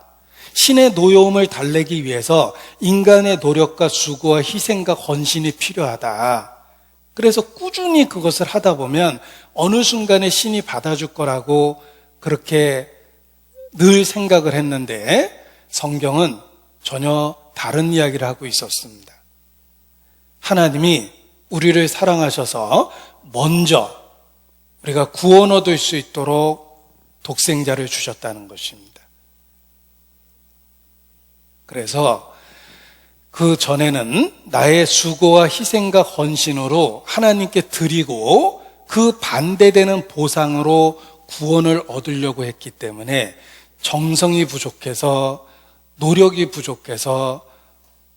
신의 노여움을 달래기 위해서 인간의 노력과 수고와 희생과 헌신이 필요하다. 그래서 꾸준히 그것을 하다 보면 어느 순간에 신이 받아줄 거라고 그렇게 늘 생각을 했는데 성경은 전혀 다른 이야기를 하고 있었습니다. 하나님이 우리를 사랑하셔서 먼저 우리가 구원 얻을 수 있도록 독생자를 주셨다는 것입니다. 그래서 그 전에는 나의 수고와 희생과 헌신으로 하나님께 드리고 그 반대되는 보상으로 구원을 얻으려고 했기 때문에 정성이 부족해서 노력이 부족해서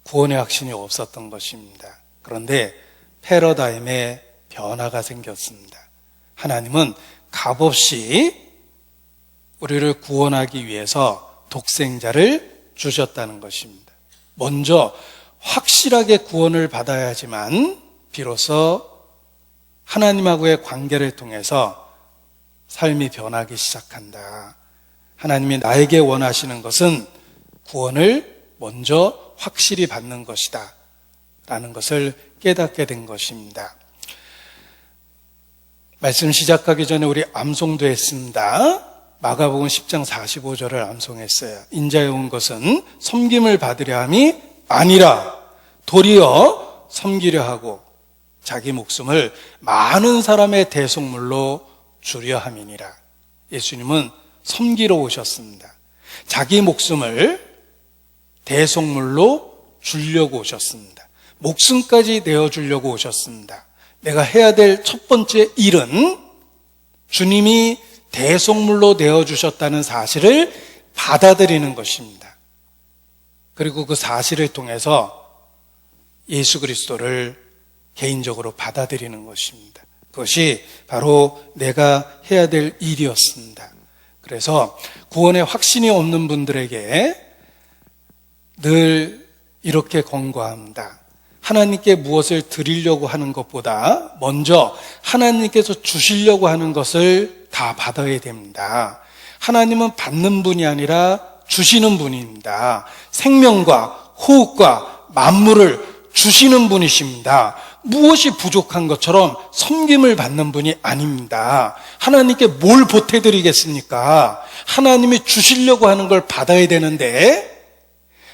구원의 확신이 없었던 것입니다. 그런데 패러다임의 변화가 생겼습니다. 하나님은 값없이 우리를 구원하기 위해서 독생자를 주셨다는 것입니다. 먼저 확실하게 구원을 받아야지만 비로소 하나님하고의 관계를 통해서 삶이 변하기 시작한다. 하나님이 나에게 원하시는 것은 구원을 먼저 확실히 받는 것이다 라는 것을 깨닫게 된 것입니다. 말씀 시작하기 전에 우리 암송도 했습니다. 마가복음 10장 45절을 암송했어요. 인자에 온 것은 섬김을 받으려 함이 아니라 도리어 섬기려 하고 자기 목숨을 많은 사람의 대속물로 주려 함이니라. 예수님은 섬기러 오셨습니다. 자기 목숨을 대속물로 주려고 오셨습니다. 목숨까지 내어주려고 오셨습니다. 내가 해야 될 첫 번째 일은 주님이 대속물로 내어주셨다는 사실을 받아들이는 것입니다. 그리고 그 사실을 통해서 예수 그리스도를 개인적으로 받아들이는 것입니다. 그것이 바로 내가 해야 될 일이었습니다. 그래서 구원의 확신이 없는 분들에게 늘 이렇게 권고합니다. 하나님께 무엇을 드리려고 하는 것보다 먼저 하나님께서 주시려고 하는 것을 다 받아야 됩니다. 하나님은 받는 분이 아니라 주시는 분입니다. 생명과 호흡과 만물을 주시는 분이십니다. 무엇이 부족한 것처럼 섬김을 받는 분이 아닙니다. 하나님께 뭘 보태드리겠습니까? 하나님이 주시려고 하는 걸 받아야 되는데,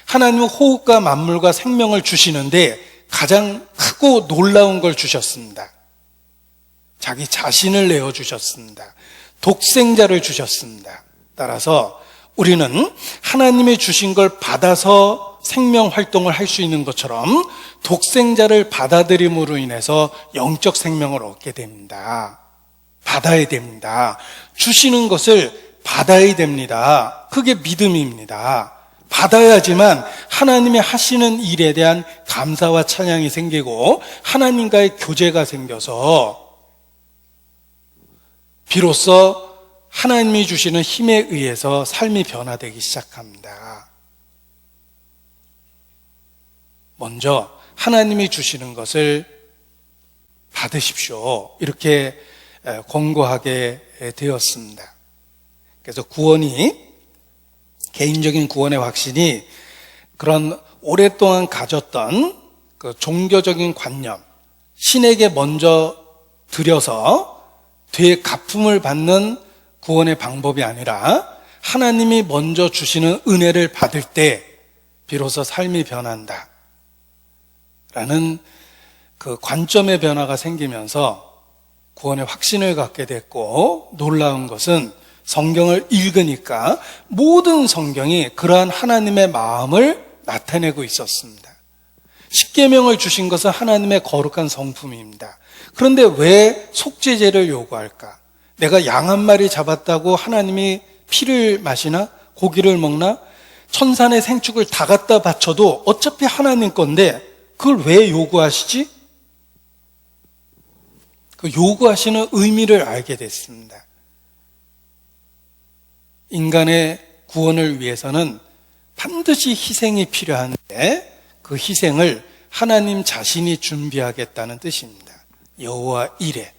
하나님은 호흡과 만물과 생명을 주시는데 가장 크고 놀라운 걸 주셨습니다. 자기 자신을 내어주셨습니다. 독생자를 주셨습니다. 따라서 우리는 하나님이 주신 걸 받아서 생명 활동을 할 수 있는 것처럼 독생자를 받아들임으로 인해서 영적 생명을 얻게 됩니다. 받아야 됩니다. 주시는 것을 받아야 됩니다. 그게 믿음입니다. 받아야지만 하나님의 하시는 일에 대한 감사와 찬양이 생기고 하나님과의 교제가 생겨서 비로소 하나님이 주시는 힘에 의해서 삶이 변화되기 시작합니다. 먼저 하나님이 주시는 것을 받으십시오. 이렇게 권고하게 되었습니다. 그래서 구원이, 개인적인 구원의 확신이 그런 오랫동안 가졌던 그 종교적인 관념, 신에게 먼저 드려서 뒤에 갚음을 받는 구원의 방법이 아니라 하나님이 먼저 주시는 은혜를 받을 때 비로소 삶이 변한다 라는 그 관점의 변화가 생기면서 구원의 확신을 갖게 됐고, 놀라운 것은 성경을 읽으니까 모든 성경이 그러한 하나님의 마음을 나타내고 있었습니다. 십계명을 주신 것은 하나님의 거룩한 성품입니다. 그런데 왜 속죄제를 요구할까? 내가 양 한 마리 잡았다고 하나님이 피를 마시나? 고기를 먹나? 천산의 생축을 다 갖다 바쳐도 어차피 하나님 건데 그걸 왜 요구하시지? 그 요구하시는 의미를 알게 됐습니다. 인간의 구원을 위해서는 반드시 희생이 필요한데 그 희생을 하나님 자신이 준비하겠다는 뜻입니다. 여호와 이레.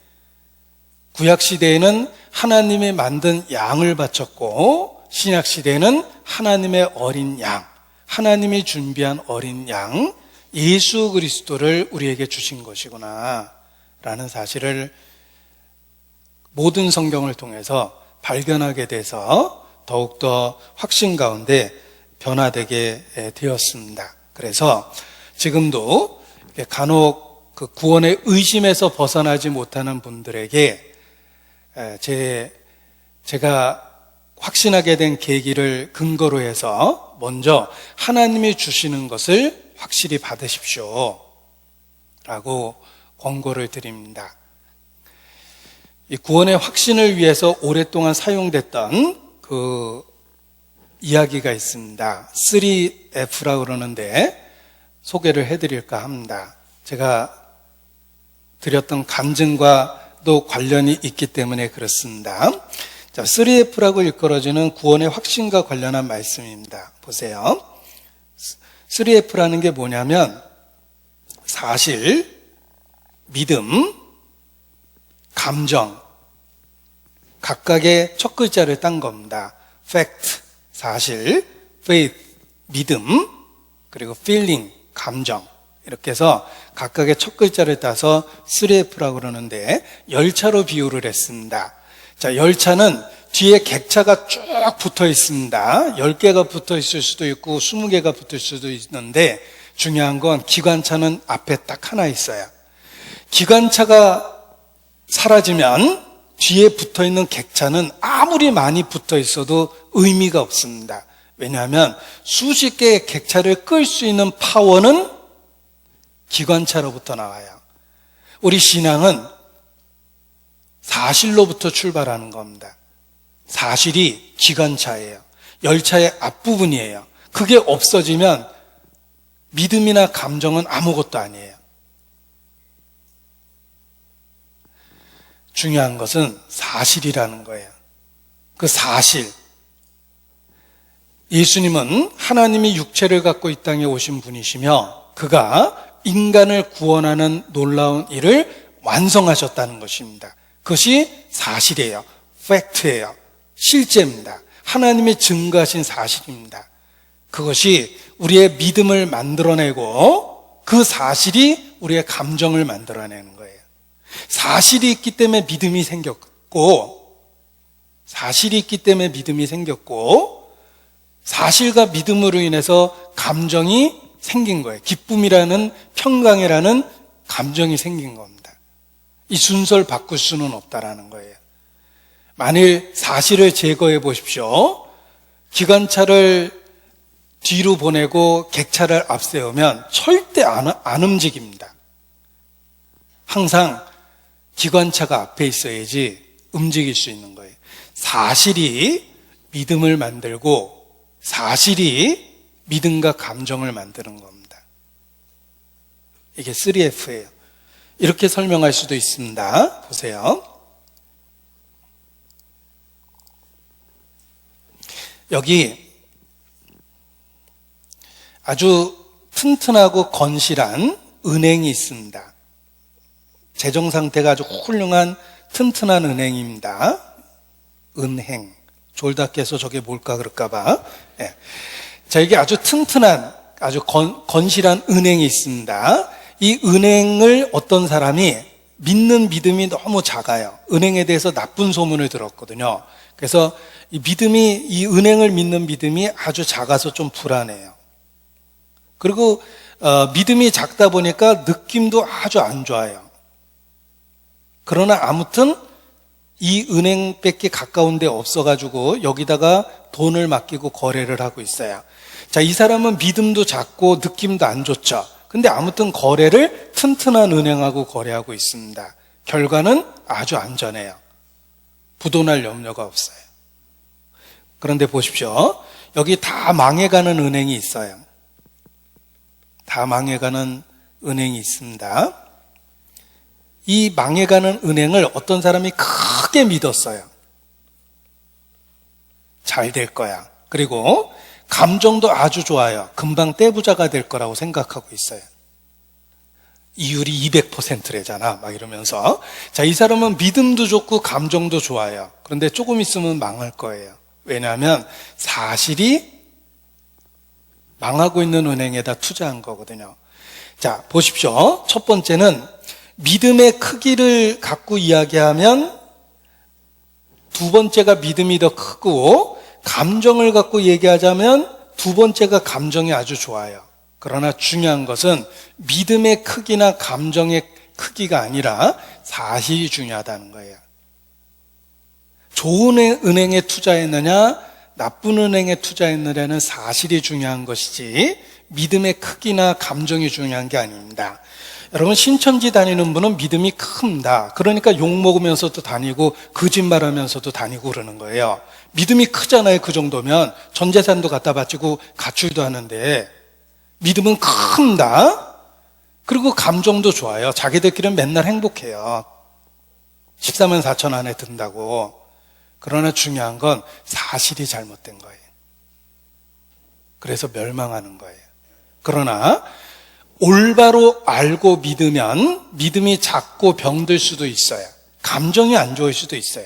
구약 시대에는 하나님이 만든 양을 바쳤고 신약 시대에는 하나님의 어린 양, 하나님이 준비한 어린 양 예수 그리스도를 우리에게 주신 것이구나 라는 사실을 모든 성경을 통해서 발견하게 돼서 더욱더 확신 가운데 변화되게 되었습니다. 그래서 지금도 간혹 그 구원의 의심에서 벗어나지 못하는 분들에게 제가 확신하게 된 계기를 근거로 해서 먼저 하나님이 주시는 것을 확실히 받으십시오 라고 권고를 드립니다. 이 구원의 확신을 위해서 오랫동안 사용됐던 그 이야기가 있습니다. 3F라고 그러는데 소개를 해드릴까 합니다. 제가 드렸던 간증과도 관련이 있기 때문에 그렇습니다. 자, 3F라고 일컬어지는 구원의 확신과 관련한 말씀입니다. 보세요. 3F라는 게 뭐냐면 사실, 믿음, 감정, 각각의 첫 글자를 딴 겁니다. fact, 사실, faith, 믿음, 그리고 feeling, 감정. 이렇게 해서 각각의 첫 글자를 따서 3F라고 그러는데 열차로 비유를 했습니다. 자, 열차는 뒤에 객차가 쭉 붙어 있습니다. 10개가 붙어 있을 수도 있고 20개가 붙을 수도 있는데 중요한 건 기관차는 앞에 딱 하나 있어요. 기관차가 사라지면 뒤에 붙어 있는 객차는 아무리 많이 붙어 있어도 의미가 없습니다. 왜냐하면 수십 개의 객차를 끌 수 있는 파워는 기관차로부터 나와요. 우리 신앙은 사실로부터 출발하는 겁니다. 사실이 기관차예요. 열차의 앞부분이에요. 그게 없어지면 믿음이나 감정은 아무것도 아니에요. 중요한 것은 사실이라는 거예요. 그 사실. 예수님은 하나님이 육체를 갖고 이 땅에 오신 분이시며 그가 인간을 구원하는 놀라운 일을 완성하셨다는 것입니다. 그것이 사실이에요. 팩트예요. 실제입니다. 하나님이 증거하신 사실입니다. 그것이 우리의 믿음을 만들어내고 그 사실이 우리의 감정을 만들어내는 거예요. 사실이 있기 때문에 믿음이 생겼고 사실과 믿음으로 인해서 감정이 생긴 거예요. 기쁨이라는, 평강이라는 감정이 생긴 겁니다. 이 순서를 바꿀 수는 없다라는 거예요. 만일 사실을 제거해 보십시오. 기관차를 뒤로 보내고 객차를 앞세우면 절대 안 움직입니다. 항상 기관차가 앞에 있어야지 움직일 수 있는 거예요. 사실이 믿음을 만들고 사실이 믿음과 감정을 만드는 겁니다. 이게 3F예요. 이렇게 설명할 수도 있습니다. 보세요. 여기 아주 튼튼하고 건실한 은행이 있습니다. 재정 상태가 아주 훌륭한 튼튼한 은행입니다. 은행. 졸다 깨서 저게 뭘까 그럴까봐. 네. 자, 이게 아주 튼튼한, 아주 건실한 은행이 있습니다. 이 은행을 어떤 사람이 믿는 믿음이 너무 작아요. 은행에 대해서 나쁜 소문을 들었거든요. 그래서 이 은행을 믿는 믿음이 아주 작아서 좀 불안해요. 그리고 믿음이 작다 보니까 느낌도 아주 안 좋아요. 그러나 아무튼 이 은행밖에 가까운 데 없어가지고 여기다가 돈을 맡기고 거래를 하고 있어요. 자, 이 사람은 믿음도 작고 느낌도 안 좋죠. 근데 아무튼 거래를 튼튼한 은행하고 거래하고 있습니다. 결과는 아주 안전해요. 부도날 염려가 없어요. 그런데 보십시오. 여기 다 망해가는 은행이 있어요. 다 망해가는 은행이 있습니다. 이 망해가는 은행을 어떤 사람이 크게 믿었어요. 잘 될 거야. 그리고 감정도 아주 좋아요. 금방 떼부자가 될 거라고 생각하고 있어요. 이율이 200%래잖아. 막 이러면서. 자, 이 사람은 믿음도 좋고 감정도 좋아요. 그런데 조금 있으면 망할 거예요. 왜냐하면 사실이 망하고 있는 은행에다 투자한 거거든요. 자, 보십시오. 첫 번째는 믿음의 크기를 갖고 이야기하면 두 번째가 믿음이 더 크고, 감정을 갖고 얘기하자면 두 번째가 감정이 아주 좋아요. 그러나 중요한 것은 믿음의 크기나 감정의 크기가 아니라 사실이 중요하다는 거예요. 좋은 은행에 투자했느냐, 나쁜 은행에 투자했느냐는 사실이 중요한 것이지 믿음의 크기나 감정이 중요한 게 아닙니다. 여러분, 신천지 다니는 분은 믿음이 큽니다. 그러니까 욕먹으면서도 다니고 거짓말하면서도 다니고 그러는 거예요. 믿음이 크잖아요. 그 정도면 전 재산도 갖다 바치고 가출도 하는데 믿음은 큽니다. 그리고 감정도 좋아요. 자기들끼리는 맨날 행복해요. 14만 4천 안에 든다고. 그러나 중요한 건 사실이 잘못된 거예요. 그래서 멸망하는 거예요. 그러나 올바로 알고 믿으면 믿음이 작고 병들 수도 있어요. 감정이 안 좋을 수도 있어요.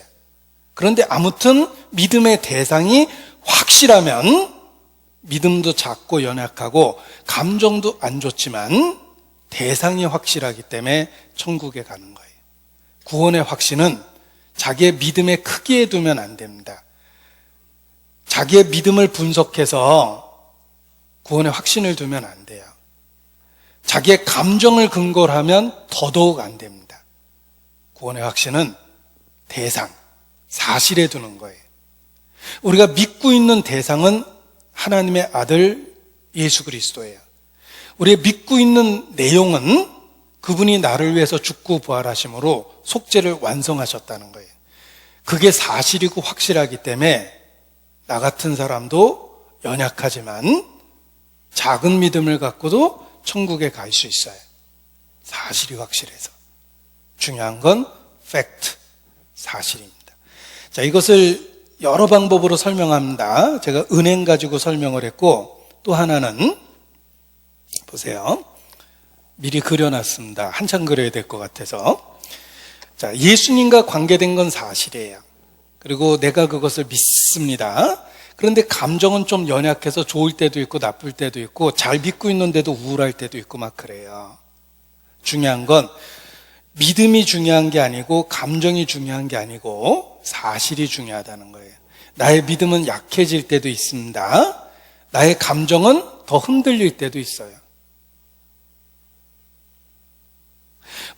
그런데 아무튼 믿음의 대상이 확실하면 믿음도 작고 연약하고 감정도 안 좋지만 대상이 확실하기 때문에 천국에 가는 거예요. 구원의 확신은 자기의 믿음의 크기에 두면 안 됩니다. 자기의 믿음을 분석해서 구원의 확신을 두면 안 돼요. 자기의 감정을 근거로 하면 더더욱 안 됩니다. 구원의 확신은 대상, 사실에 두는 거예요. 우리가 믿고 있는 대상은 하나님의 아들 예수 그리스도예요. 우리가 믿고 있는 내용은 그분이 나를 위해서 죽고 부활하심으로 속죄를 완성하셨다는 거예요. 그게 사실이고 확실하기 때문에 나 같은 사람도 연약하지만 작은 믿음을 갖고도 천국에 갈 수 있어요. 사실이 확실해서. 중요한 건 팩트, 사실입니다. 자, 이것을 여러 방법으로 설명합니다. 제가 은행 가지고 설명을 했고, 또 하나는 보세요. 미리 그려놨습니다. 한참 그려야 될 것 같아서. 자, 예수님과 관계된 건 사실이에요. 그리고 내가 그것을 믿습니다. 그런데 감정은 좀 연약해서 좋을 때도 있고 나쁠 때도 있고 잘 믿고 있는데도 우울할 때도 있고 막 그래요. 중요한 건 믿음이 중요한 게 아니고 감정이 중요한 게 아니고 사실이 중요하다는 거예요. 나의 믿음은 약해질 때도 있습니다. 나의 감정은 더 흔들릴 때도 있어요.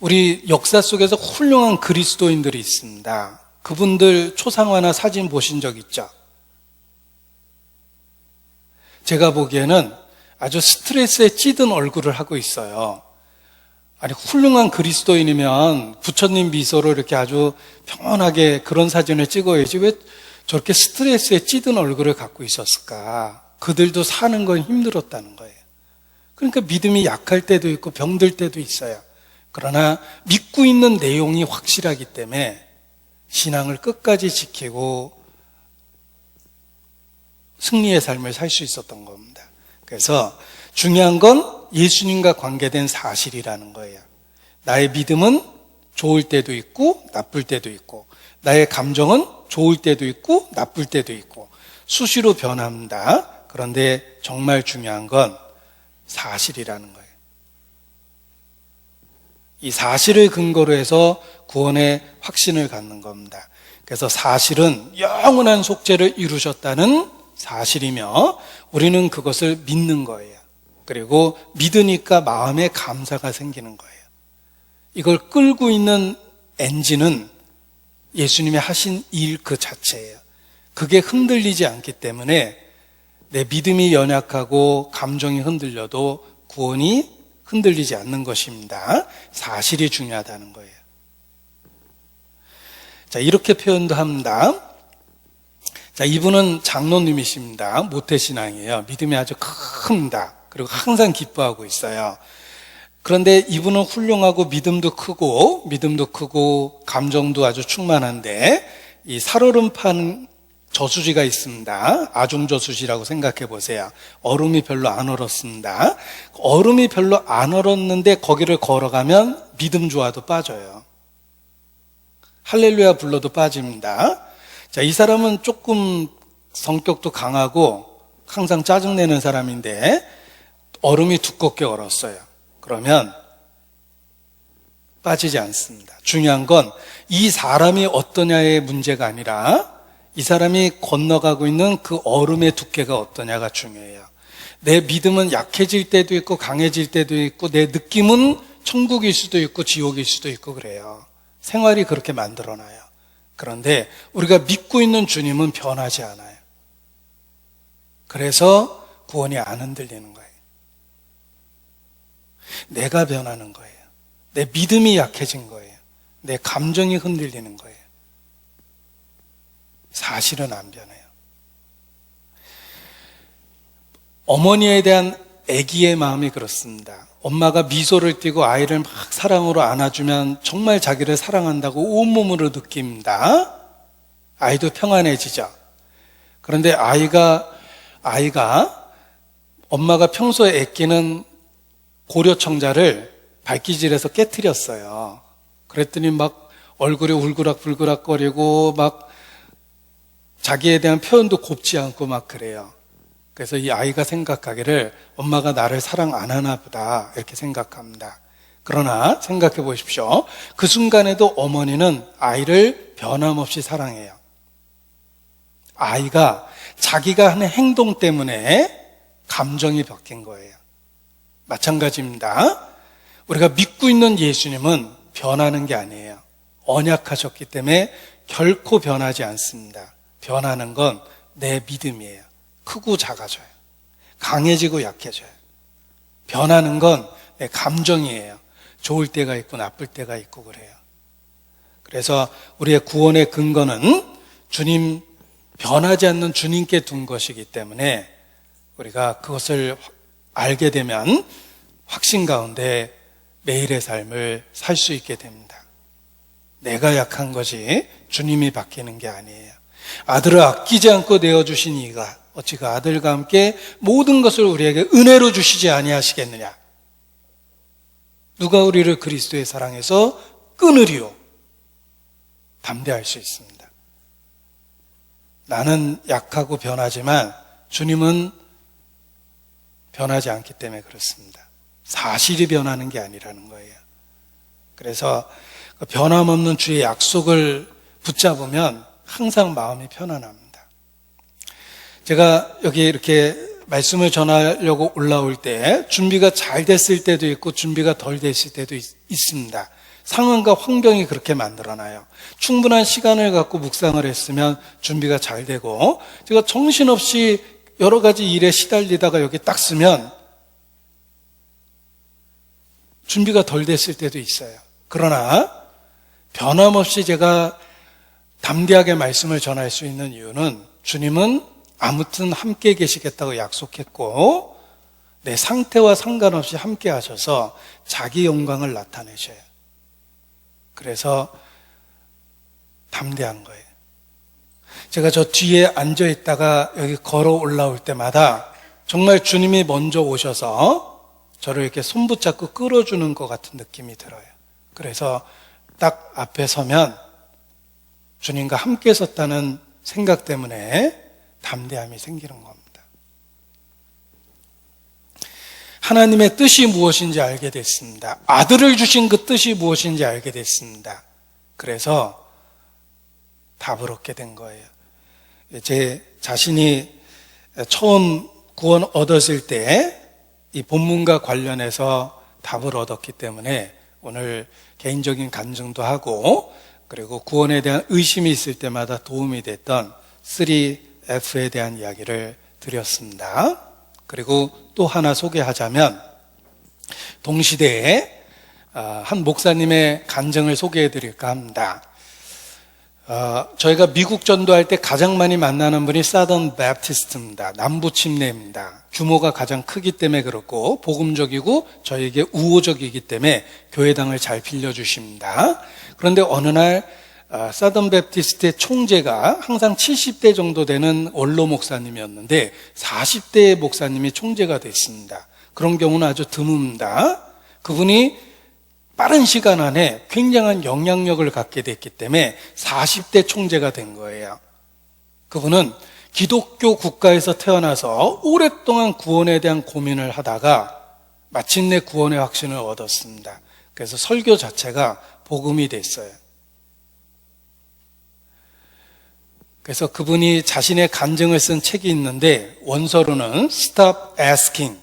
우리 역사 속에서 훌륭한 그리스도인들이 있습니다. 그분들 초상화나 사진 보신 적 있죠? 제가 보기에는 아주 스트레스에 찌든 얼굴을 하고 있어요. 아니, 훌륭한 그리스도인이면 부처님 미소로 이렇게 아주 평온하게 그런 사진을 찍어야지 왜 저렇게 스트레스에 찌든 얼굴을 갖고 있었을까? 그들도 사는 건 힘들었다는 거예요. 그러니까 믿음이 약할 때도 있고 병들 때도 있어요. 그러나 믿고 있는 내용이 확실하기 때문에 신앙을 끝까지 지키고 승리의 삶을 살 수 있었던 겁니다. 그래서 중요한 건 예수님과 관계된 사실이라는 거예요. 나의 믿음은 좋을 때도 있고 나쁠 때도 있고, 나의 감정은 좋을 때도 있고 나쁠 때도 있고 수시로 변합니다. 그런데 정말 중요한 건 사실이라는 거예요. 이 사실을 근거로 해서 구원의 확신을 갖는 겁니다. 그래서 사실은 영원한 속죄를 이루셨다는 사실이며 우리는 그것을 믿는 거예요. 그리고 믿으니까 마음에 감사가 생기는 거예요. 이걸 끌고 있는 엔진은 예수님이 하신 일 그 자체예요. 그게 흔들리지 않기 때문에 내 믿음이 연약하고 감정이 흔들려도 구원이 흔들리지 않는 것입니다. 사실이 중요하다는 거예요. 자, 이렇게 표현도 합니다. 자, 이분은 장로님이십니다. 모태신앙이에요. 믿음이 아주 큽니다. 그리고 항상 기뻐하고 있어요. 그런데 이분은 훌륭하고 믿음도 크고 감정도 아주 충만한데 이 살얼음 저수지가 있습니다. 아종저수지라고 생각해 보세요. 얼음이 별로 안 얼었습니다. 얼음이 별로 안 얼었는데 거기를 걸어가면 믿음 좋아도 빠져요. 할렐루야 불러도 빠집니다. 자, 이 사람은 조금 성격도 강하고 항상 짜증내는 사람인데 얼음이 두껍게 얼었어요. 그러면 빠지지 않습니다. 중요한 건 이 사람이 어떠냐의 문제가 아니라 이 사람이 건너가고 있는 그 얼음의 두께가 어떠냐가 중요해요. 내 믿음은 약해질 때도 있고 강해질 때도 있고 내 느낌은 천국일 수도 있고 지옥일 수도 있고 그래요. 생활이 그렇게 만들어놔요. 그런데 우리가 믿고 있는 주님은 변하지 않아요. 그래서 구원이 안 흔들리는 거예요. 내가 변하는 거예요. 내 믿음이 약해진 거예요. 내 감정이 흔들리는 거예요. 사실은 안 변해요. 어머니에 대한 애기의 마음이 그렇습니다. 엄마가 미소를 띠고 아이를 막 사랑으로 안아주면 정말 자기를 사랑한다고 온몸으로 느낍니다. 아이도 평안해지죠. 그런데 아이가 엄마가 평소에 애끼는 고려청자를 발기질해서 깨트렸어요. 그랬더니 막 얼굴이 울그락불그락거리고 막 자기에 대한 표현도 곱지 않고 막 그래요. 그래서 이 아이가 생각하기를 엄마가 나를 사랑 안 하나 보다 이렇게 생각합니다. 그러나 생각해 보십시오. 그 순간에도 어머니는 아이를 변함없이 사랑해요. 아이가 자기가 하는 행동 때문에 감정이 바뀐 거예요. 마찬가지입니다. 우리가 믿고 있는 예수님은 변하는 게 아니에요. 언약하셨기 때문에 결코 변하지 않습니다. 변하는 건 내 믿음이에요. 크고 작아져요. 강해지고 약해져요. 변하는 건 내 감정이에요. 좋을 때가 있고 나쁠 때가 있고 그래요. 그래서 우리의 구원의 근거는 주님, 변하지 않는 주님께 둔 것이기 때문에 우리가 그것을 알게 되면 확신 가운데 매일의 삶을 살 수 있게 됩니다. 내가 약한 것이 주님이 바뀌는 게 아니에요. 아들을 아끼지 않고 내어주신 이가 어찌 그 아들과 함께 모든 것을 우리에게 은혜로 주시지 아니하시겠느냐. 누가 우리를 그리스도의 사랑에서 끊으리요. 담대할 수 있습니다. 나는 약하고 변하지만 주님은 변하지 않기 때문에 그렇습니다. 사실이 변하는 게 아니라는 거예요. 그래서 변함없는 주의 약속을 붙잡으면 항상 마음이 편안합니다. 제가 여기 이렇게 말씀을 전하려고 올라올 때 준비가 잘 됐을 때도 있고 준비가 덜 됐을 때도 있습니다. 상황과 환경이 그렇게 만들어놔요. 충분한 시간을 갖고 묵상을 했으면 준비가 잘 되고, 제가 정신없이 여러 가지 일에 시달리다가 여기 딱 쓰면 준비가 덜 됐을 때도 있어요. 그러나 변함없이 제가 담대하게 말씀을 전할 수 있는 이유는 주님은 아무튼 함께 계시겠다고 약속했고 내 상태와 상관없이 함께 하셔서 자기 영광을 나타내셔요. 그래서 담대한 거예요. 제가 저 뒤에 앉아 있다가 여기 걸어 올라올 때마다 정말 주님이 먼저 오셔서 저를 이렇게 손붙잡고 끌어주는 것 같은 느낌이 들어요. 그래서 딱 앞에 서면 주님과 함께 섰다는 생각 때문에 담대함이 생기는 겁니다. 하나님의 뜻이 무엇인지 알게 됐습니다. 아들을 주신 그 뜻이 무엇인지 알게 됐습니다. 그래서 답을 얻게 된 거예요. 제 자신이 처음 구원 얻었을 때 이 본문과 관련해서 답을 얻었기 때문에 오늘 개인적인 간증도 하고 그리고 구원에 대한 의심이 있을 때마다 도움이 됐던 3F에 대한 이야기를 드렸습니다. 그리고 또 하나 소개하자면 동시대에 한 목사님의 간증을 소개해 드릴까 합니다. 저희가 미국 전도할 때 가장 많이 만나는 분이 사던 베프티스트입니다. 남부 침례입니다. 규모가 가장 크기 때문에 그렇고 복음적이고 저에게 우호적이기 때문에 교회당을 잘 빌려주십니다. 그런데 어느 날 사던 베프티스트의 총재가 항상 70대 정도 되는 원로 목사님이었는데 40대의 목사님이 총재가 됐습니다. 그런 경우는 아주 드뭅니다. 그분이 빠른 시간 안에 굉장한 영향력을 갖게 됐기 때문에 40대 총재가 된 거예요. 그분은 기독교 국가에서 태어나서 오랫동안 구원에 대한 고민을 하다가 마침내 구원의 확신을 얻었습니다. 그래서 설교 자체가 복음이 됐어요. 그래서 그분이 자신의 간증을 쓴 책이 있는데 원서로는 Stop Asking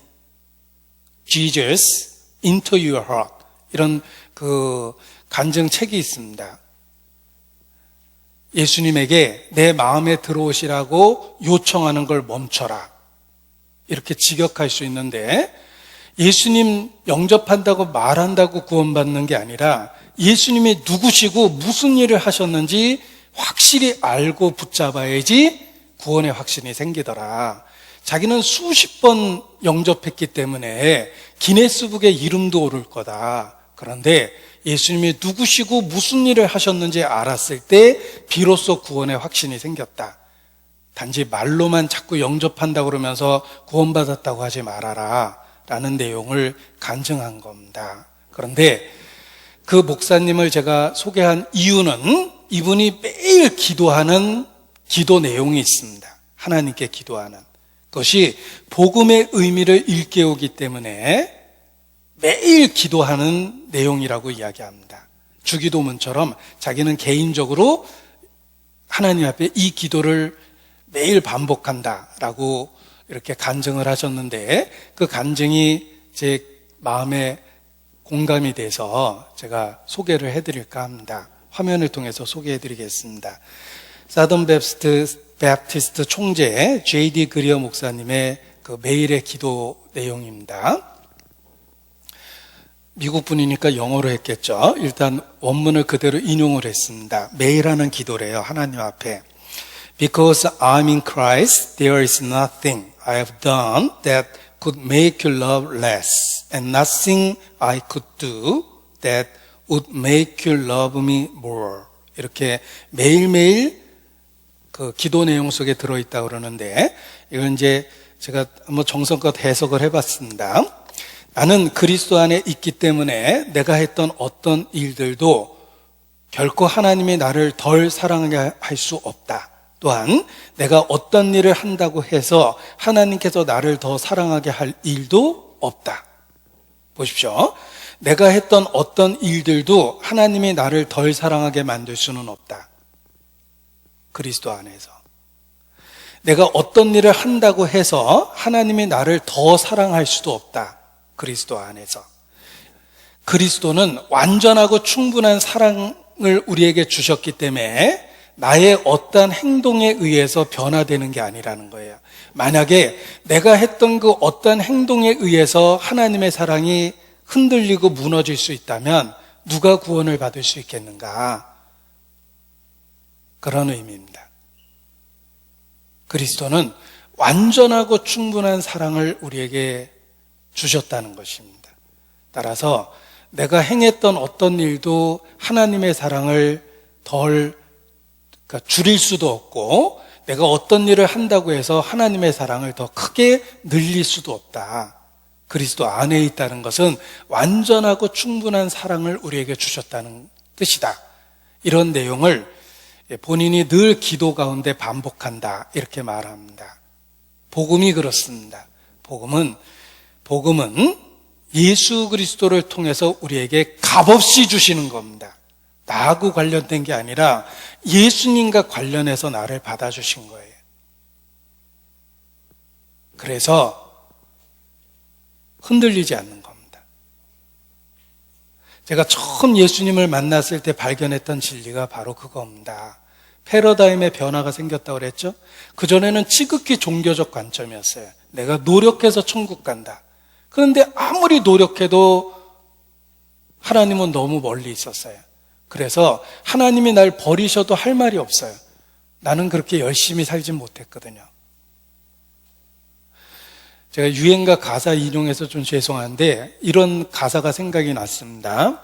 Jesus into your heart 이런 그 간증 책이 있습니다. 예수님에게 내 마음에 들어오시라고 요청하는 걸 멈춰라. 이렇게 직역할 수 있는데 예수님 영접한다고 말한다고 구원받는 게 아니라 예수님이 누구시고 무슨 일을 하셨는지 확실히 알고 붙잡아야지 구원의 확신이 생기더라. 자기는 수십 번 영접했기 때문에 기네스북에 이름도 오를 거다. 그런데 예수님이 누구시고 무슨 일을 하셨는지 알았을 때 비로소 구원의 확신이 생겼다. 단지 말로만 자꾸 영접한다고 그러면서 구원받았다고 하지 말아라 라는 내용을 간증한 겁니다. 그런데 그 목사님을 제가 소개한 이유는 이분이 매일 기도하는 기도 내용이 있습니다. 하나님께 기도하는 그것이 복음의 의미를 일깨우기 때문에 매일 기도하는 내용이라고 이야기합니다. 주기도문처럼 자기는 개인적으로 하나님 앞에 이 기도를 매일 반복한다라고 이렇게 간증을 하셨는데 그 간증이 제 마음에 공감이 돼서 제가 소개를 해드릴까 합니다. 화면을 통해서 소개해드리겠습니다. 사던 베프티스트 총재 J.D. 그리어 목사님의 그 매일의 기도 내용입니다. 미국 분이니까 영어로 했겠죠. 일단 원문을 그대로 인용을 했습니다. 매일 하는 기도래요. 하나님 앞에 Because I'm in Christ, there is nothing I have done that could make you love less, and nothing I could do that would make you love me more. 이렇게 매일매일 그 기도 내용 속에 들어있다고 그러는데 이건 이제 제가 한번 정성껏 해석을 해봤습니다. 나는 그리스도 안에 있기 때문에 내가 했던 어떤 일들도 결코 하나님이 나를 덜 사랑하게 할 수 없다. 또한 내가 어떤 일을 한다고 해서 하나님께서 나를 더 사랑하게 할 일도 없다. 보십시오. 내가 했던 어떤 일들도 하나님이 나를 덜 사랑하게 만들 수는 없다. 그리스도 안에서. 내가 어떤 일을 한다고 해서 하나님이 나를 더 사랑할 수도 없다. 그리스도 안에서. 그리스도는 완전하고 충분한 사랑을 우리에게 주셨기 때문에 나의 어떠한 행동에 의해서 변화되는 게 아니라는 거예요. 만약에 내가 했던 그 어떠한 행동에 의해서 하나님의 사랑이 흔들리고 무너질 수 있다면 누가 구원을 받을 수 있겠는가? 그런 의미입니다. 그리스도는 완전하고 충분한 사랑을 우리에게 주셨다는 것입니다. 따라서 내가 행했던 어떤 일도 하나님의 사랑을 줄일 수도 없고, 내가 어떤 일을 한다고 해서 하나님의 사랑을 더 크게 늘릴 수도 없다. 그리스도 안에 있다는 것은 완전하고 충분한 사랑을 우리에게 주셨다는 뜻이다. 이런 내용을 본인이 늘 기도 가운데 반복한다, 이렇게 말합니다. 복음이 그렇습니다. 복음은 예수 그리스도를 통해서 우리에게 값없이 주시는 겁니다. 나하고 관련된 게 아니라 예수님과 관련해서 나를 받아주신 거예요. 그래서 흔들리지 않는 겁니다. 제가 처음 예수님을 만났을 때 발견했던 진리가 바로 그겁니다. 패러다임의 변화가 생겼다고 그랬죠? 그전에는 지극히 종교적 관점이었어요. 내가 노력해서 천국 간다. 그런데 아무리 노력해도 하나님은 너무 멀리 있었어요. 그래서 하나님이 날 버리셔도 할 말이 없어요. 나는 그렇게 열심히 살진 못했거든요. 제가 유행가 가사 인용해서 좀 죄송한데 이런 가사가 생각이 났습니다.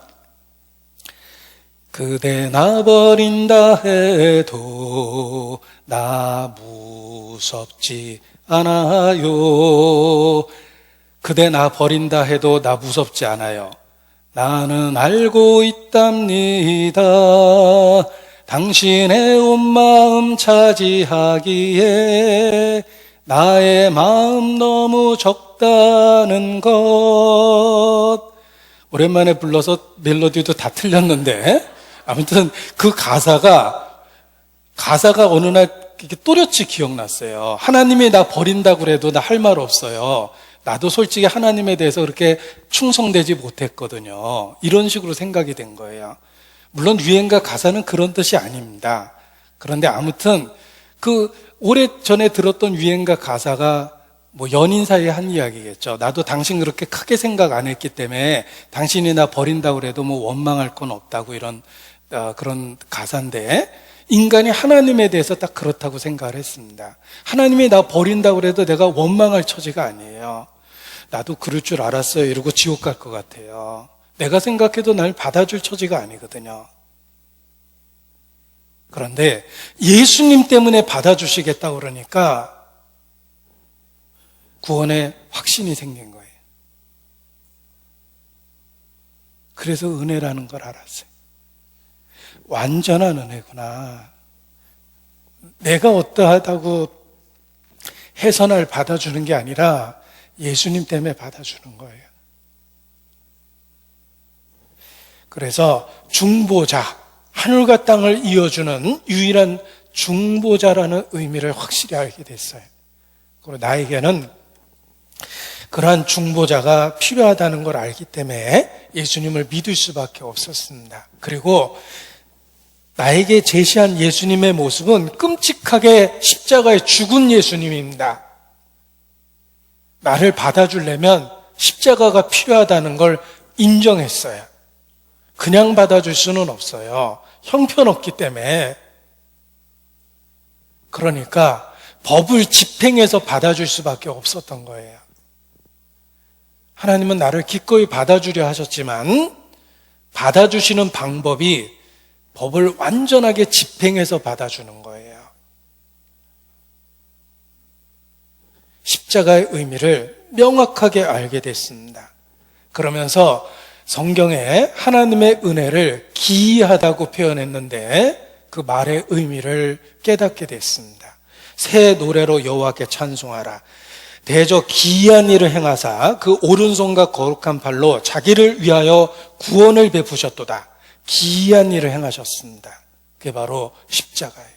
그대 나 버린다 해도 나 무섭지 않아요. 그대 나 버린다 해도 나 무섭지 않아요. 나는 알고 있답니다. 당신의 온 마음 차지하기에 나의 마음 너무 적다는 것. 오랜만에 불러서 멜로디도 다 틀렸는데 아무튼 그 가사가 어느 날 이렇게 또렷이 기억났어요. 하나님이 나 버린다고 그래도 나 할 말 없어요. 나도 솔직히 하나님에 대해서 그렇게 충성되지 못했거든요. 이런 식으로 생각이 된 거예요. 물론 유행가 가사는 그런 뜻이 아닙니다. 그런데 아무튼 그 오래전에 들었던 유행가 가사가 뭐 연인 사이에 한 이야기겠죠. 나도 당신 그렇게 크게 생각 안 했기 때문에 당신이 나 버린다고 그래도 뭐 원망할 건 없다고 이런 그런 가사인데, 인간이 하나님에 대해서 딱 그렇다고 생각을 했습니다. 하나님이 나 버린다고 그래도 내가 원망할 처지가 아니에요. 나도 그럴 줄 알았어요 이러고 지옥 갈 것 같아요. 내가 생각해도 날 받아줄 처지가 아니거든요. 그런데 예수님 때문에 받아주시겠다고 그러니까 구원의 확신이 생긴 거예요. 그래서 은혜라는 걸 알았어요. 완전한 은혜구나. 내가 어떠하다고 해서 날 받아주는 게 아니라 예수님 때문에 받아주는 거예요. 그래서 중보자, 하늘과 땅을 이어주는 유일한 중보자라는 의미를 확실히 알게 됐어요. 그리고 나에게는 그러한 중보자가 필요하다는 걸 알기 때문에 예수님을 믿을 수밖에 없었습니다. 그리고 나에게 제시한 예수님의 모습은 끔찍하게 십자가에 죽은 예수님입니다. 나를 받아주려면 십자가가 필요하다는 걸 인정했어요. 그냥 받아줄 수는 없어요. 형편없기 때문에. 그러니까 법을 집행해서 받아줄 수밖에 없었던 거예요. 하나님은 나를 기꺼이 받아주려 하셨지만 받아주시는 방법이 법을 완전하게 집행해서 받아주는 거예요. 십자가의 의미를 명확하게 알게 됐습니다. 그러면서 성경에 하나님의 은혜를 기이하다고 표현했는데 그 말의 의미를 깨닫게 됐습니다. 새 노래로 여호와께 찬송하라. 대저 기이한 일을 행하사 그 오른손과 거룩한 팔로 자기를 위하여 구원을 베푸셨도다. 기이한 일을 행하셨습니다. 그게 바로 십자가예요.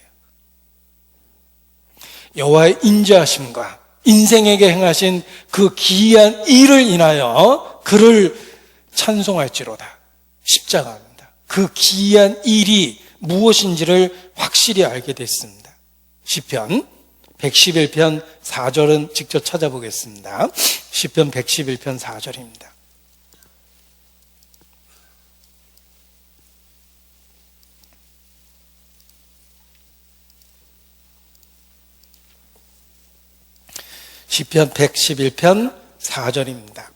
여호와의 인자하심과 인생에게 행하신 그 기이한 일을 인하여 그를 찬송할지로다. 십자가입니다. 그 기이한 일이 무엇인지를 확실히 알게 됐습니다. 시편 111편 4절은 직접 찾아보겠습니다. 시편 111편 4절입니다. 시편 111편 4절입니다.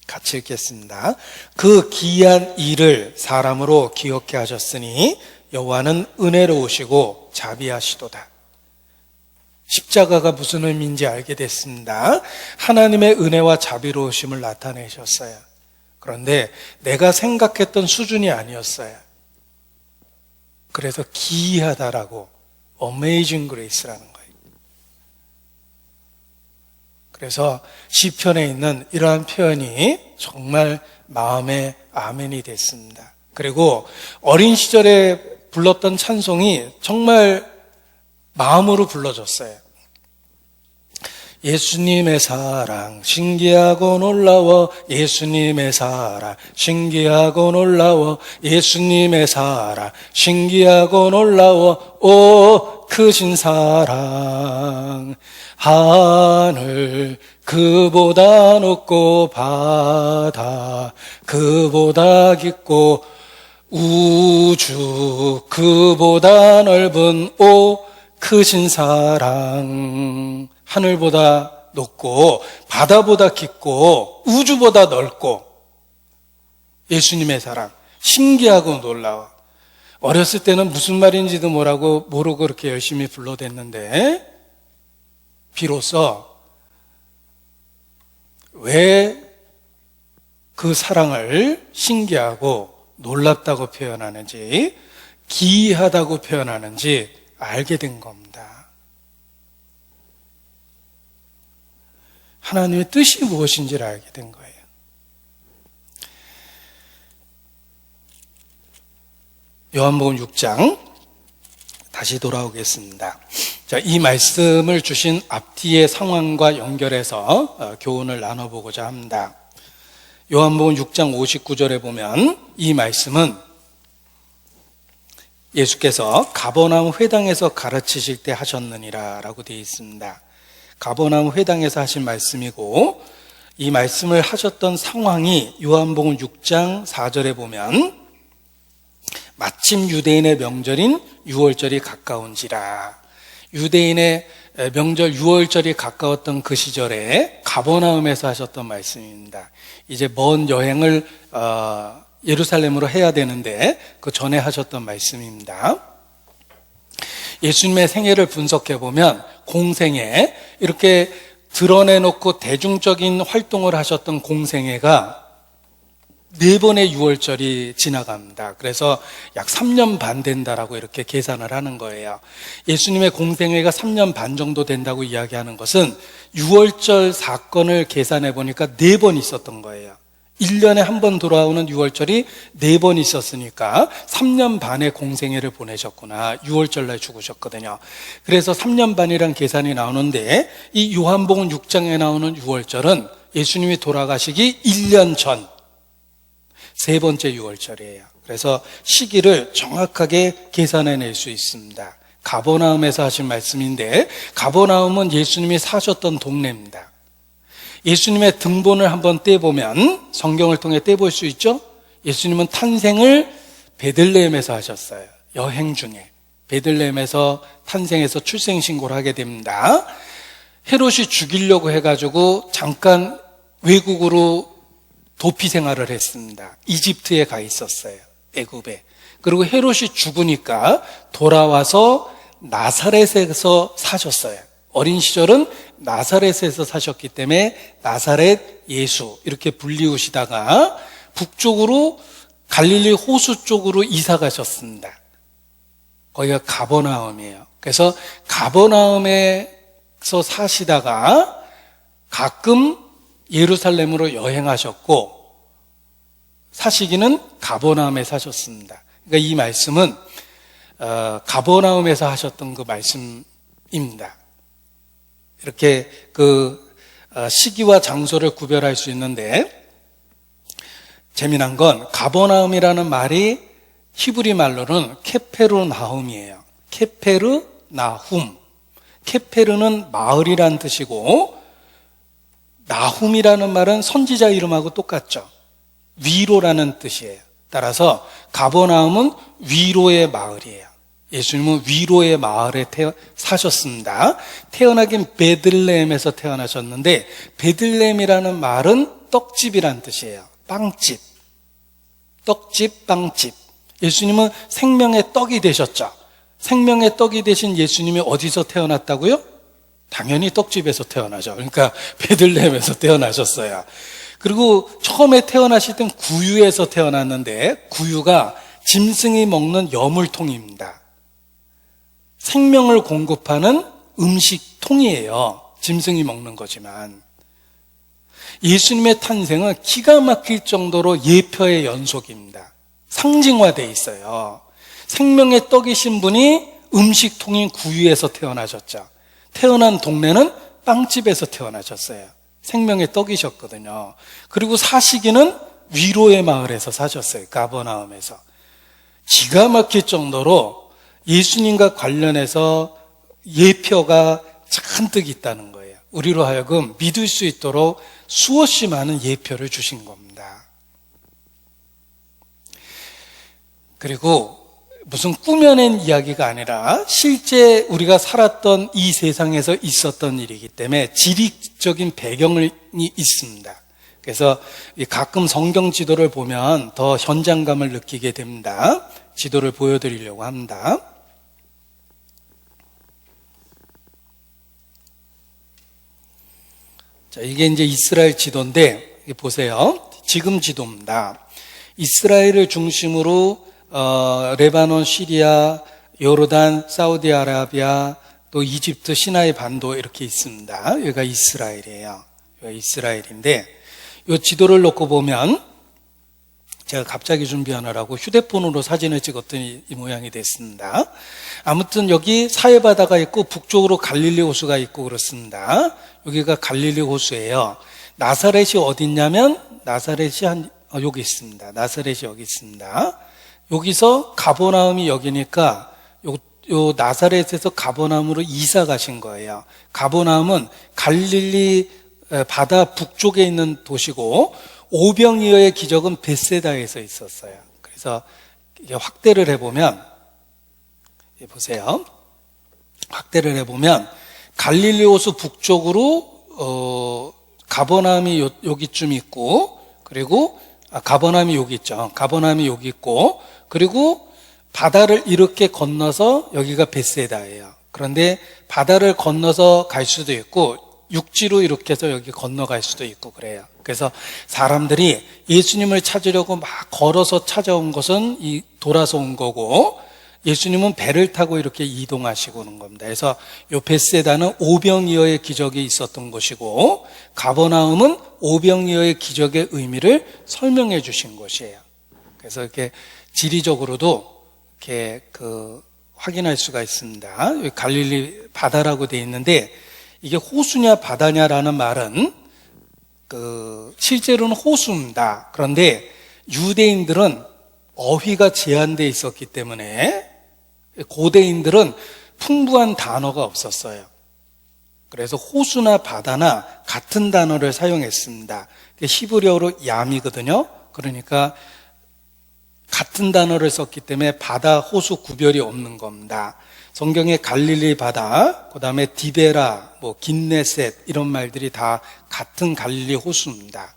같이 읽겠습니다. 그 기이한 일을 사람으로 기억해 하셨으니 여호와는 은혜로우시고 자비하시도다. 십자가가 무슨 의미인지 알게 됐습니다. 하나님의 은혜와 자비로우심을 나타내셨어요. 그런데 내가 생각했던 수준이 아니었어요. 그래서 기이하다라고 Amazing Grace라는 거예요. 그래서 시편에 있는 이러한 표현이 정말 마음에 아멘이 됐습니다. 그리고 어린 시절에 불렀던 찬송이 정말 마음으로 불러줬어요. 예수님의 사랑 신기하고 놀라워, 예수님의 사랑 신기하고 놀라워, 예수님의 사랑 신기하고 놀라워, 오 크신 사랑. 하늘 그보다 높고 바다 그보다 깊고 우주 그보다 넓은 오 크신 사랑. 하늘보다 높고 바다보다 깊고 우주보다 넓고 예수님의 사랑 신기하고 놀라워. 어렸을 때는 무슨 말인지도 모르고 그렇게 열심히 불러댔는데 비로소 왜 그 사랑을 신기하고 놀랍다고 표현하는지 기이하다고 표현하는지 알게 된 겁니다. 하나님의 뜻이 무엇인지를 알게 된 거예요. 요한복음 6장 다시 돌아오겠습니다. 자, 이 말씀을 주신 앞뒤의 상황과 연결해서 교훈을 나눠보고자 합니다. 요한복음 6장 59절에 보면 이 말씀은 예수께서 가버나움 회당에서 가르치실 때 하셨느니라 라고 되어 있습니다. 가버나움 회당에서 하신 말씀이고 이 말씀을 하셨던 상황이 요한복음 6장 4절에 보면 마침 유대인의 명절인 유월절이 가까운지라. 유대인의 명절 유월절이 가까웠던 그 시절에 가버나움에서 하셨던 말씀입니다. 이제 먼 여행을 예루살렘으로 해야 되는데 그 전에 하셨던 말씀입니다. 예수님의 생애를 분석해 보면 공생애 이렇게 드러내놓고 대중적인 활동을 하셨던 공생애가 4번의 유월절이 지나갑니다. 그래서 약 3년 반 된다라고 이렇게 계산을 하는 거예요. 예수님의 공생애가 3년 반 정도 된다고 이야기하는 것은 유월절 사건을 계산해 보니까 4번 있었던 거예요. 1년에 한 번 돌아오는 유월절이 4번 있었으니까 3년 반의 공생애를 보내셨구나. 유월절날 죽으셨거든요. 그래서 3년 반이란 계산이 나오는데 이 요한복음 6장에 나오는 유월절은 예수님이 돌아가시기 1년 전 3번째 유월절이에요. 그래서 시기를 정확하게 계산해낼 수 있습니다. 가버나움에서 하신 말씀인데 가버나움은 예수님이 사셨던 동네입니다. 예수님의 등본을 한번 떼보면 성경을 통해 떼볼 수 있죠. 예수님은 탄생을 베들레헴에서 하셨어요. 여행 중에 베들레헴에서 탄생해서 출생신고를 하게 됩니다. 헤롯이 죽이려고 해가지고 잠깐 외국으로 도피 생활을 했습니다. 이집트에 가 있었어요. 애굽에. 그리고 헤롯이 죽으니까 돌아와서 나사렛에서 사셨어요. 어린 시절은 나사렛에서 사셨기 때문에 나사렛 예수 이렇게 불리우시다가 북쪽으로 갈릴리 호수 쪽으로 이사 가셨습니다. 거기가 가버나움이에요. 그래서 가버나움에서 사시다가 가끔 예루살렘으로 여행하셨고 사시기는 가버나움에 사셨습니다. 그러니까 이 말씀은 가버나움에서 하셨던 그 말씀입니다. 이렇게 그 시기와 장소를 구별할 수 있는데 재미난 건 가버나움이라는 말이 히브리 말로는 케페르나훔이에요. 케페르나훔. 케페르는 마을이란 뜻이고 나훔이라는 말은 선지자 이름하고 똑같죠. 위로라는 뜻이에요. 따라서 가버나움은 위로의 마을이에요. 예수님은 위로의 마을에 사셨습니다. 태어나긴 베들레헴에서 태어나셨는데 베들레헴이라는 말은 떡집이란 뜻이에요. 빵집. 떡집, 빵집. 예수님은 생명의 떡이 되셨죠. 생명의 떡이 되신 예수님이 어디서 태어났다고요? 당연히 떡집에서 태어나죠. 그러니까 베들레헴에서 태어나셨어요. 그리고 처음에 태어나실 땐 구유에서 태어났는데 구유가 짐승이 먹는 여물통입니다. 생명을 공급하는 음식통이에요. 짐승이 먹는 거지만. 예수님의 탄생은 기가 막힐 정도로 예표의 연속입니다. 상징화되어 있어요. 생명의 떡이신 분이 음식통인 구유에서 태어나셨죠. 태어난 동네는 빵집에서 태어나셨어요. 생명의 떡이셨거든요. 그리고 사시기는 위로의 마을에서 사셨어요. 가버나움에서. 기가 막힐 정도로 예수님과 관련해서 예표가 잔뜩 있다는 거예요. 우리로 하여금 믿을 수 있도록 수없이 많은 예표를 주신 겁니다. 그리고 무슨 꾸며낸 이야기가 아니라 실제 우리가 살았던 이 세상에서 있었던 일이기 때문에 지리적인 배경이 있습니다. 그래서 가끔 성경 지도를 보면 더 현장감을 느끼게 됩니다. 지도를 보여드리려고 합니다. 자, 이게 이제 이스라엘 지도인데, 보세요. 지금 지도입니다. 이스라엘을 중심으로, 레바논, 시리아, 요르단, 사우디아라비아, 또 이집트, 시나이 반도 이렇게 있습니다. 여기가 이스라엘이에요. 여기가 이스라엘인데, 이 지도를 놓고 보면, 제가 갑자기 준비하느라고 휴대폰으로 사진을 찍었더니 이 모양이 됐습니다. 아무튼 여기 사해바다가 있고 북쪽으로 갈릴리 호수가 있고 그렇습니다. 여기가 갈릴리 호수예요. 나사렛이 어디 있냐면 나사렛이 여기 있습니다. 나사렛이 여기 있습니다. 여기서 가버나움이 여기니까 요 나사렛에서 가버나움으로 이사 가신 거예요. 가버나움은 갈릴리 바다 북쪽에 있는 도시고 오병이어의 기적은 벳세다에서 있었어요. 그래서 이게 확대를 해보면, 보세요. 확대를 해보면, 갈릴리 호수 북쪽으로, 가버나움이 여기쯤 있고, 그리고, 가버나움이 여기 있죠. 가버나움이 여기 있고, 그리고 바다를 이렇게 건너서 여기가 벳세다예요. 그런데 바다를 건너서 갈 수도 있고, 육지로 이렇게 해서 여기 건너갈 수도 있고 그래요. 그래서 사람들이 예수님을 찾으려고 막 걸어서 찾아온 것은 돌아서 온 거고 예수님은 배를 타고 이렇게 이동하시고 오는 겁니다. 그래서 이 벳세다는 오병이어의 기적이 있었던 곳이고 가버나움은 오병이어의 기적의 의미를 설명해 주신 곳이에요. 그래서 이렇게 지리적으로도 이렇게 확인할 수가 있습니다. 여기 갈릴리 바다라고 되어 있는데 이게 호수냐 바다냐라는 말은 실제로는 호수입니다. 그런데 유대인들은 어휘가 제한되어 있었기 때문에 고대인들은 풍부한 단어가 없었어요. 그래서 호수나 바다나 같은 단어를 사용했습니다. 히브리어로 얌이거든요. 그러니까 같은 단어를 썼기 때문에 바다, 호수 구별이 없는 겁니다. 성경에 갈릴리 바다, 그 다음에 디베라, 긴네셋 이런 말들이 다 같은 갈릴리 호수입니다.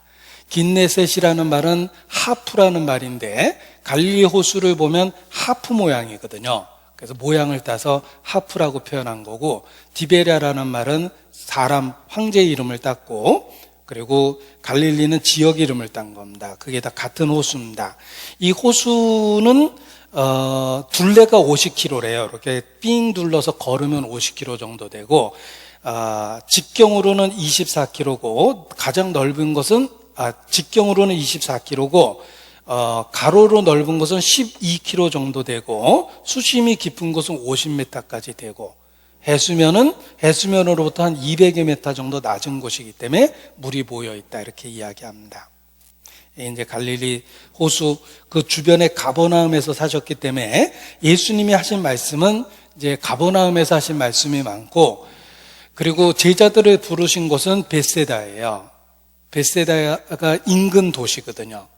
긴네셋이라는 말은 하프라는 말인데 갈릴리 호수를 보면 하프 모양이거든요. 그래서 모양을 따서 하프라고 표현한 거고 디베라라는 말은 사람, 황제 이름을 땄고 그리고 갈릴리는 지역 이름을 딴 겁니다. 그게 다 같은 호수입니다. 이 호수는 둘레가 50km래요. 이렇게 삥 둘러서 걸으면 50km 정도 되고 직경으로는 24km고 가장 넓은 것은 직경으로는 24km고 가로로 넓은 것은 12km 정도 되고 수심이 깊은 것은 50m까지 되고 해수면으로부터 한 200여 m 정도 낮은 곳이기 때문에 물이 모여 있다 이렇게 이야기합니다. 이제 갈릴리 호수 그 주변에 가버나움에서 사셨기 때문에 예수님이 하신 말씀은 이제 가버나움에서 하신 말씀이 많고 그리고 제자들을 부르신 곳은 벳세다예요. 벳세다가 인근 도시거든요.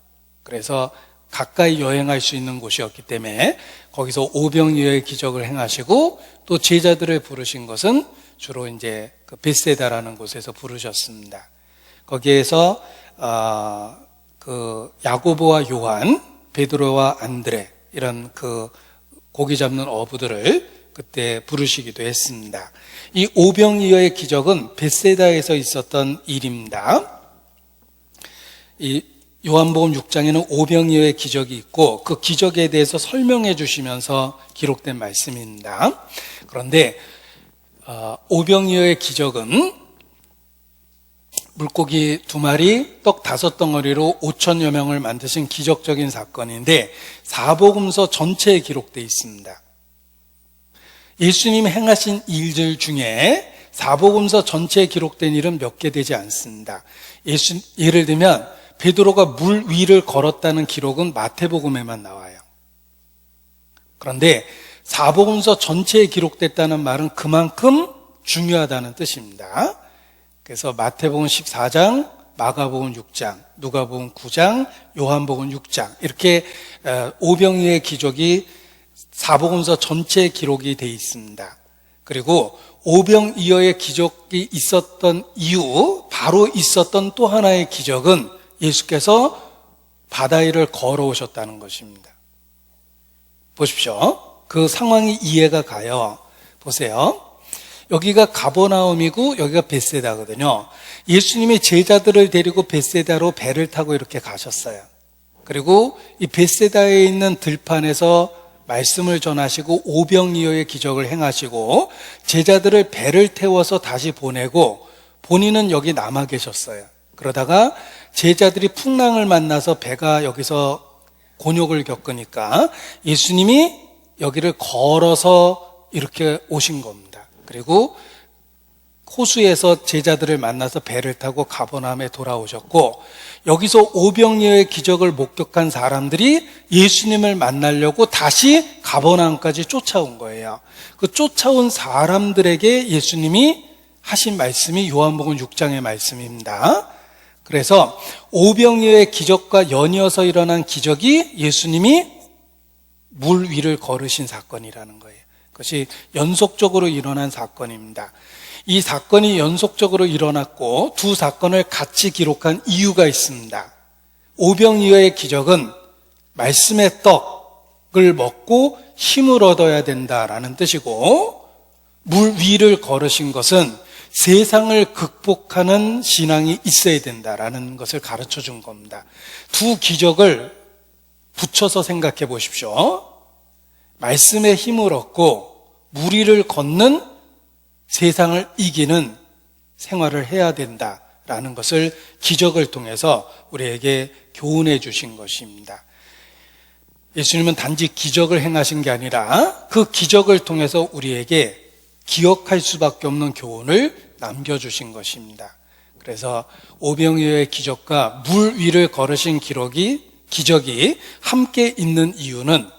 그래서 가까이 여행할 수 있는 곳이었기 때문에 거기서 오병이어의 기적을 행하시고 또 제자들을 부르신 것은 주로 이제 그 벳세다라는 곳에서 부르셨습니다. 거기에서 그 야고보와 요한, 베드로와 안드레 이런 그 고기 잡는 어부들을 그때 부르시기도 했습니다. 이 오병이어의 기적은 벳세다에서 있었던 일입니다. 이 요한복음 6장에는 오병이어의 기적이 있고 그 기적에 대해서 설명해 주시면서 기록된 말씀입니다. 그런데 오병이어의 기적은 물고기 2마리, 떡 5덩어리로 5천여 명을 만드신 기적적인 사건인데 사복음서 전체에 기록되어 있습니다. 예수님이 행하신 일들 중에 사복음서 전체에 기록된 일은 몇 개 되지 않습니다. 예를 들면 베드로가 물 위를 걸었다는 기록은 마태복음에만 나와요. 그런데 사복음서 전체에 기록됐다는 말은 그만큼 중요하다는 뜻입니다. 그래서 마태복음 14장, 마가복음 6장, 누가복음 9장, 요한복음 6장 이렇게 오병이어의 기적이 사복음서 전체에 기록이 되어 있습니다. 그리고 오병이어의 기적이 있었던 이유, 바로 있었던 또 하나의 기적은 예수께서 바다 위를 걸어오셨다는 것입니다. 보십시오. 그 상황이 이해가 가요. 보세요. 여기가 가버나움이고 여기가 벳세다거든요. 예수님이 제자들을 데리고 벳세다로 배를 타고 이렇게 가셨어요. 그리고 이 벳세다에 있는 들판에서 말씀을 전하시고 오병이어의 기적을 행하시고 제자들을 배를 태워서 다시 보내고 본인은 여기 남아 계셨어요. 그러다가 제자들이 풍랑을 만나서 배가 여기서 곤욕을 겪으니까 예수님이 여기를 걸어서 이렇게 오신 겁니다. 그리고 호수에서 제자들을 만나서 배를 타고 가버나움에 돌아오셨고 여기서 오병이어의 기적을 목격한 사람들이 예수님을 만나려고 다시 가버나움까지 쫓아온 거예요. 그 쫓아온 사람들에게 예수님이 하신 말씀이 요한복음 6장의 말씀입니다. 그래서 오병이어의 기적과 연이어서 일어난 기적이 예수님이 물 위를 걸으신 사건이라는 거예요. 그것이 연속적으로 일어난 사건입니다. 이 사건이 연속적으로 일어났고 두 사건을 같이 기록한 이유가 있습니다. 오병이어의 기적은 말씀의 떡을 먹고 힘을 얻어야 된다라는 뜻이고 물 위를 걸으신 것은 세상을 극복하는 신앙이 있어야 된다라는 것을 가르쳐 준 겁니다. 두 기적을 붙여서 생각해 보십시오. 말씀의 힘을 얻고 물 위를 걷는 세상을 이기는 생활을 해야 된다라는 것을 기적을 통해서 우리에게 교훈해 주신 것입니다. 예수님은 단지 기적을 행하신 게 아니라 그 기적을 통해서 우리에게 기억할 수밖에 없는 교훈을 남겨주신 것입니다. 그래서 오병이어의 기적과 물 위를 걸으신 기적이 함께 있는 이유는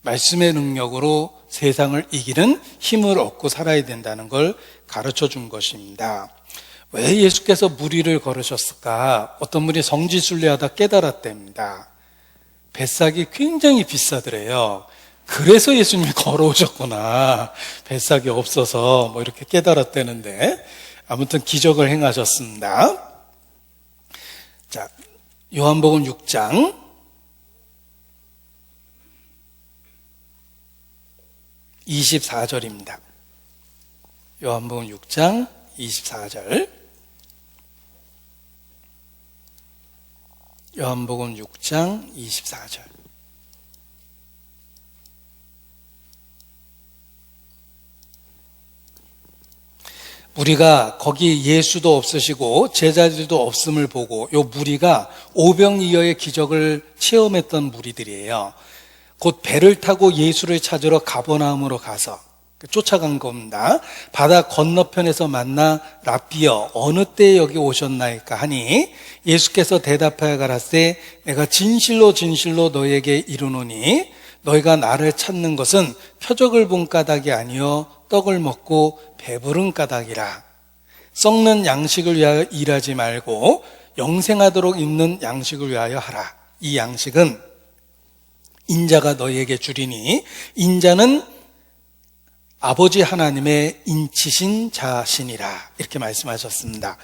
말씀의 능력으로 세상을 이기는 힘을 얻고 살아야 된다는 걸 가르쳐 준 것입니다. 왜 예수께서 물 위를 걸으셨을까? 어떤 분이 성지순례하다 깨달았답니다. 뱃삭이 굉장히 비싸더래요. 그래서 예수님이 걸어오셨구나. 뱃삭이 없어서 뭐 이렇게 깨달았다는데 아무튼 기적을 행하셨습니다. 자, 요한복음 6장 24절입니다. 요한복음 6장 24절. 요한복음 6장 24절. 무리가 거기 예수도 없으시고 제자들도 없음을 보고 요 무리가 오병이어의 기적을 체험했던 무리들이에요. 곧 배를 타고 예수를 찾으러 가버나움으로 가서 쫓아간 겁니다. 바다 건너편에서 만나 랍비여 어느 때에 여기 오셨나이까 하니 예수께서 대답하여 가라사대 내가 진실로 진실로 너희에게 이르노니 너희가 나를 찾는 것은 표적을 본 까닭이 아니요 떡을 먹고 배부른 까닭이라. 썩는 양식을 위하여 일하지 말고 영생하도록 있는 양식을 위하여 하라. 이 양식은 인자가 너희에게 주리니 인자는 아버지 하나님의 인치신 자신이라 이렇게 말씀하셨습니다.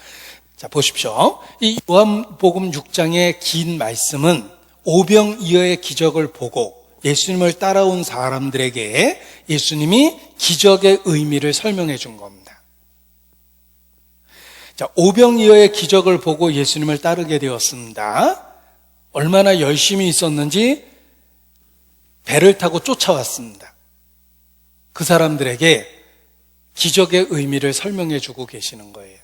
자, 보십시오. 이 요한복음 6장의 긴 말씀은 오병이어의 기적을 보고 예수님을 따라온 사람들에게 예수님이 기적의 의미를 설명해 준 겁니다. 자, 오병이어의 기적을 보고 예수님을 따르게 되었습니다. 얼마나 열심히 있었는지 배를 타고 쫓아왔습니다. 그 사람들에게 기적의 의미를 설명해 주고 계시는 거예요.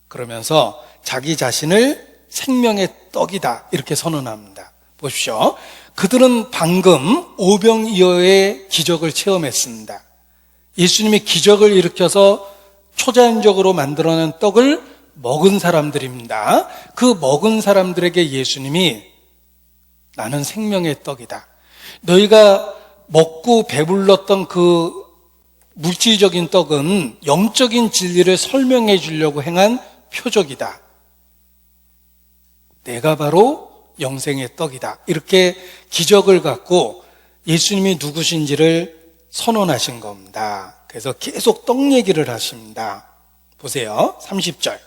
그러면서 자기 자신을 생명의 떡이다 이렇게 선언합니다. 보십시오. 그들은 방금 오병이어의 기적을 체험했습니다. 예수님이 기적을 일으켜서 초자연적으로 만들어낸 떡을 먹은 사람들입니다. 그 먹은 사람들에게 예수님이 나는 생명의 떡이다. 너희가 먹고 배불렀던 그 물질적인 떡은 영적인 진리를 설명해 주려고 행한 표적이다. 내가 바로 영생의 떡이다. 이렇게 기적을 갖고 예수님이 누구신지를 선언하신 겁니다. 그래서 계속 떡 얘기를 하십니다. 보세요. 30절.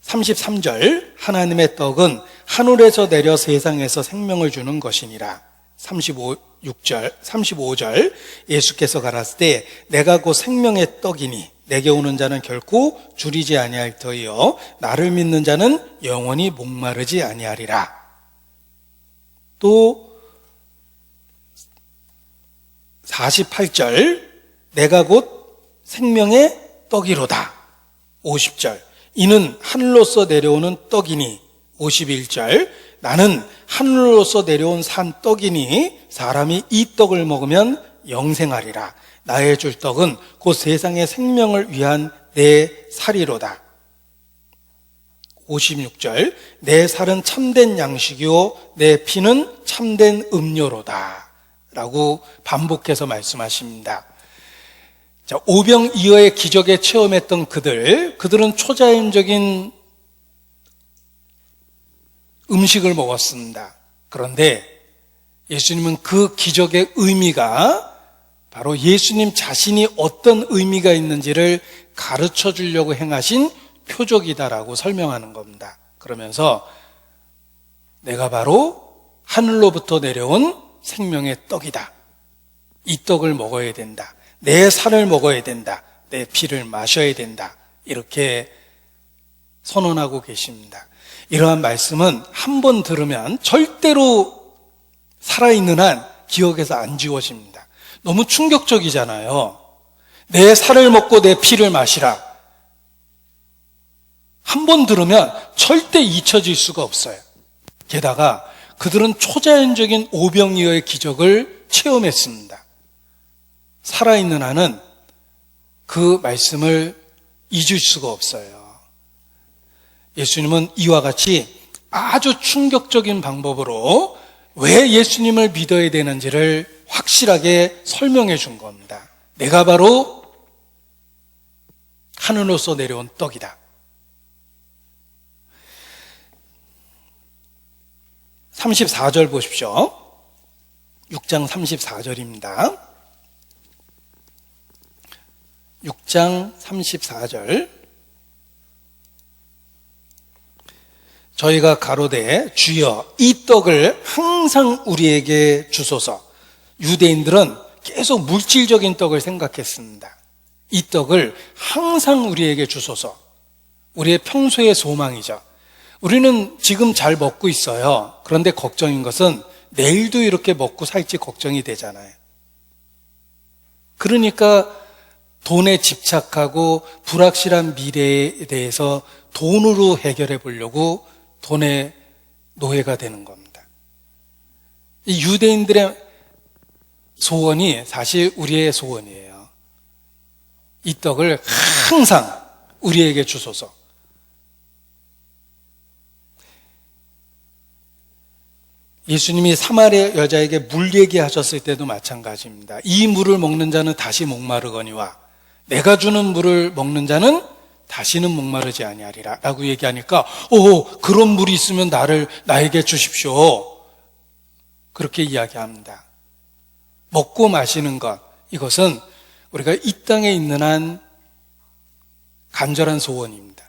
33절. 하나님의 떡은 하늘에서 내려 세상에서 생명을 주는 것이니라. 35절. 예수께서 가라사대 때 내가 곧 생명의 떡이니 내게 오는 자는 결코 줄이지 아니할 터이요 나를 믿는 자는 영원히 목마르지 아니하리라. 또 48절. 내가 곧 생명의 떡이로다. 50절. 이는 하늘로서 내려오는 떡이니. 51절. 나는 하늘로서 내려온 산 떡이니 사람이 이 떡을 먹으면 영생하리라. 나의 줄 떡은 곧 세상의 생명을 위한 내 살이로다. 56절. 내 살은 참된 양식이요 내 피는 참된 음료로다 라고 반복해서 말씀하십니다. 자, 오병이어의 기적에 체험했던 그들은 초자연적인 음식을 먹었습니다. 그런데 예수님은 그 기적의 의미가 바로 예수님 자신이 어떤 의미가 있는지를 가르쳐 주려고 행하신 표적이다라고 설명하는 겁니다. 그러면서 내가 바로 하늘로부터 내려온 생명의 떡이다. 이 떡을 먹어야 된다. 내 살을 먹어야 된다. 내 피를 마셔야 된다. 이렇게 선언하고 계십니다. 이러한 말씀은 한 번 들으면 절대로 살아있는 한 기억에서 안 지워집니다. 너무 충격적이잖아요. 내 살을 먹고 내 피를 마시라. 한 번 들으면 절대 잊혀질 수가 없어요. 게다가 그들은 초자연적인 오병이어의 기적을 체험했습니다. 살아있는 한은 그 말씀을 잊을 수가 없어요. 예수님은 이와 같이 아주 충격적인 방법으로 왜 예수님을 믿어야 되는지를 확실하게 설명해 준 겁니다. 내가 바로 하늘로서 내려온 떡이다. 34절 보십시오. 6장 34절입니다. 6장 34절. 저희가 가로되 주여 이 떡을 항상 우리에게 주소서. 유대인들은 계속 물질적인 떡을 생각했습니다. 이 떡을 항상 우리에게 주소서. 우리의 평소의 소망이죠. 우리는 지금 잘 먹고 있어요. 그런데 걱정인 것은 내일도 이렇게 먹고 살지 걱정이 되잖아요. 그러니까 돈에 집착하고 불확실한 미래에 대해서 돈으로 해결해 보려고 돈의 노예가 되는 겁니다. 이 유대인들의 소원이 사실 우리의 소원이에요. 이 떡을 항상 우리에게 주소서. 예수님이 사마리아 여자에게 물 얘기하셨을 때도 마찬가지입니다. 이 물을 먹는 자는 다시 목마르거니와 내가 주는 물을 먹는 자는 다시는 목마르지 아니하리라 라고 얘기하니까 그런 물이 있으면 나에게 주십시오. 그렇게 이야기합니다. 먹고 마시는 것, 이것은 우리가 이 땅에 있는 한 간절한 소원입니다.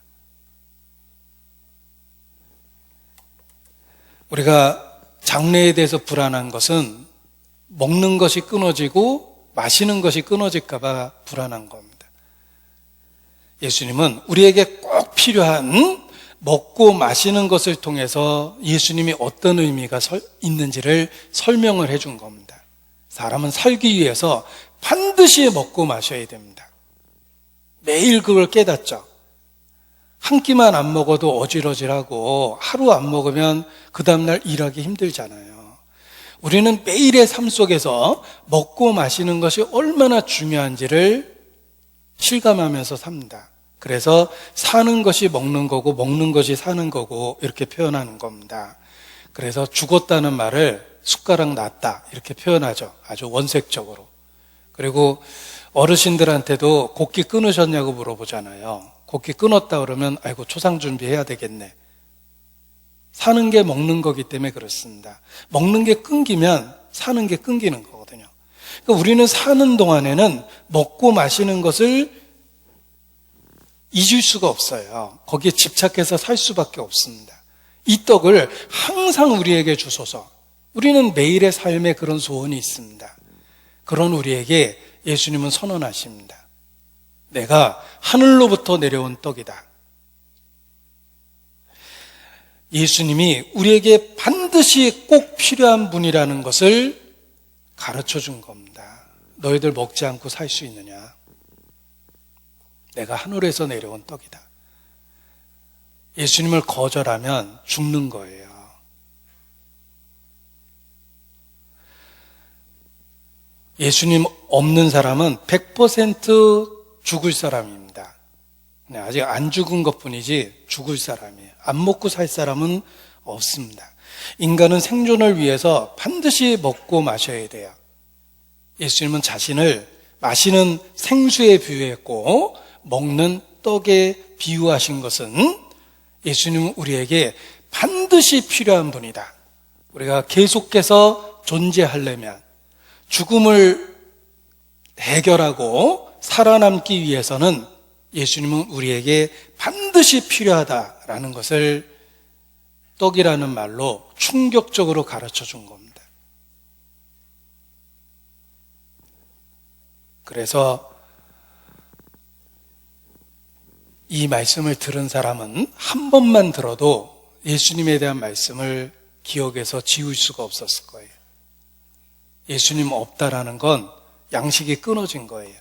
우리가 장래에 대해서 불안한 것은 먹는 것이 끊어지고 마시는 것이 끊어질까 봐 불안한 겁니다. 예수님은 우리에게 꼭 필요한 먹고 마시는 것을 통해서 예수님이 어떤 의미가 있는지를 설명을 해준 겁니다. 사람은 살기 위해서 반드시 먹고 마셔야 됩니다. 매일 그걸 깨닫죠. 한 끼만 안 먹어도 어질어질하고 하루 안 먹으면 그 다음날 일하기 힘들잖아요. 우리는 매일의 삶 속에서 먹고 마시는 것이 얼마나 중요한지를 실감하면서 삽니다. 그래서 사는 것이 먹는 거고 먹는 것이 사는 거고 이렇게 표현하는 겁니다. 그래서 죽었다는 말을 숟가락 놨다 이렇게 표현하죠. 아주 원색적으로. 그리고 어르신들한테도 곡기 끊으셨냐고 물어보잖아요. 곡기 끊었다 그러면 아이고 초상 준비해야 되겠네. 사는 게 먹는 거기 때문에 그렇습니다. 먹는 게 끊기면 사는 게 끊기는 거거든요. 그러니까 우리는 사는 동안에는 먹고 마시는 것을 잊을 수가 없어요. 거기에 집착해서 살 수밖에 없습니다. 이 떡을 항상 우리에게 주소서. 우리는 매일의 삶에 그런 소원이 있습니다. 그런 우리에게 예수님은 선언하십니다. 내가 하늘로부터 내려온 떡이다. 예수님이 우리에게 반드시 꼭 필요한 분이라는 것을 가르쳐 준 겁니다. 너희들 먹지 않고 살 수 있느냐? 내가 하늘에서 내려온 떡이다. 예수님을 거절하면 죽는 거예요. 예수님 없는 사람은 100% 죽을 사람입니다. 아직 안 죽은 것뿐이지 죽을 사람이에요. 안 먹고 살 사람은 없습니다. 인간은 생존을 위해서 반드시 먹고 마셔야 돼요. 예수님은 자신을 마시는 생수에 비유했고 먹는 떡에 비유하신 것은 예수님은 우리에게 반드시 필요한 분이다. 우리가 계속해서 존재하려면 죽음을 해결하고 살아남기 위해서는 예수님은 우리에게 반드시 필요하다라는 것을 떡이라는 말로 충격적으로 가르쳐 준 겁니다. 그래서 이 말씀을 들은 사람은 한 번만 들어도 예수님에 대한 말씀을 기억에서 지울 수가 없었을 거예요. 예수님 없다라는 건 양식이 끊어진 거예요.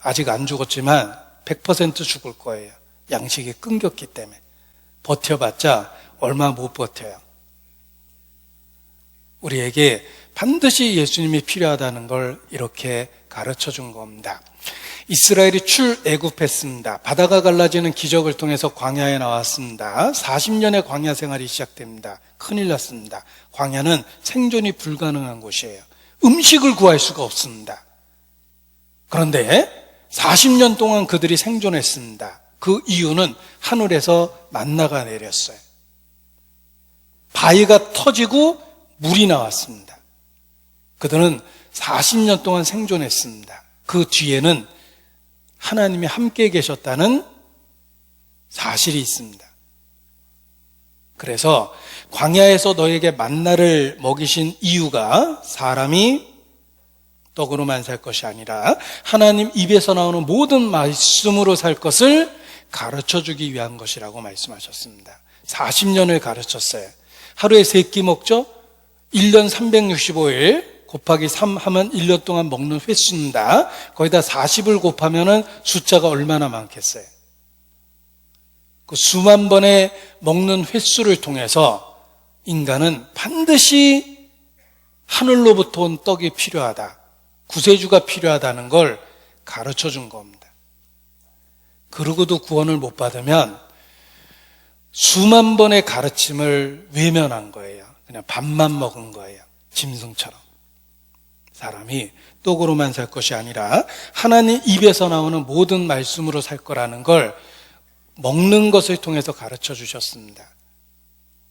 아직 안 죽었지만 100% 죽을 거예요. 양식이 끊겼기 때문에. 버텨봤자 얼마 못 버텨요. 우리에게 반드시 예수님이 필요하다는 걸 이렇게 가르쳐 준 겁니다. 이스라엘이 출애굽했습니다. 바다가 갈라지는 기적을 통해서 광야에 나왔습니다. 40년의 광야 생활이 시작됩니다. 큰일 났습니다. 광야는 생존이 불가능한 곳이에요. 음식을 구할 수가 없습니다. 그런데 40년 동안 그들이 생존했습니다. 그 이유는 하늘에서 만나가 내렸어요. 바위가 터지고 물이 나왔습니다. 그들은 40년 동안 생존했습니다. 그 뒤에는 하나님이 함께 계셨다는 사실이 있습니다. 그래서 광야에서 너에게 만나를 먹이신 이유가 사람이 떡으로만 살 것이 아니라 하나님 입에서 나오는 모든 말씀으로 살 것을 가르쳐주기 위한 것이라고 말씀하셨습니다. 40년을 가르쳤어요. 하루에 3끼 먹죠? 1년 365일 곱하기 3 하면 1년 동안 먹는 횟수입니다. 거기다 40을 곱하면 숫자가 얼마나 많겠어요? 그 수만 번의 먹는 횟수를 통해서 인간은 반드시 하늘로부터 온 떡이 필요하다. 구세주가 필요하다는 걸 가르쳐 준 겁니다. 그러고도 구원을 못 받으면 수만 번의 가르침을 외면한 거예요. 그냥 밥만 먹은 거예요. 짐승처럼. 사람이 떡으로만 살 것이 아니라 하나님 입에서 나오는 모든 말씀으로 살 거라는 걸 먹는 것을 통해서 가르쳐 주셨습니다.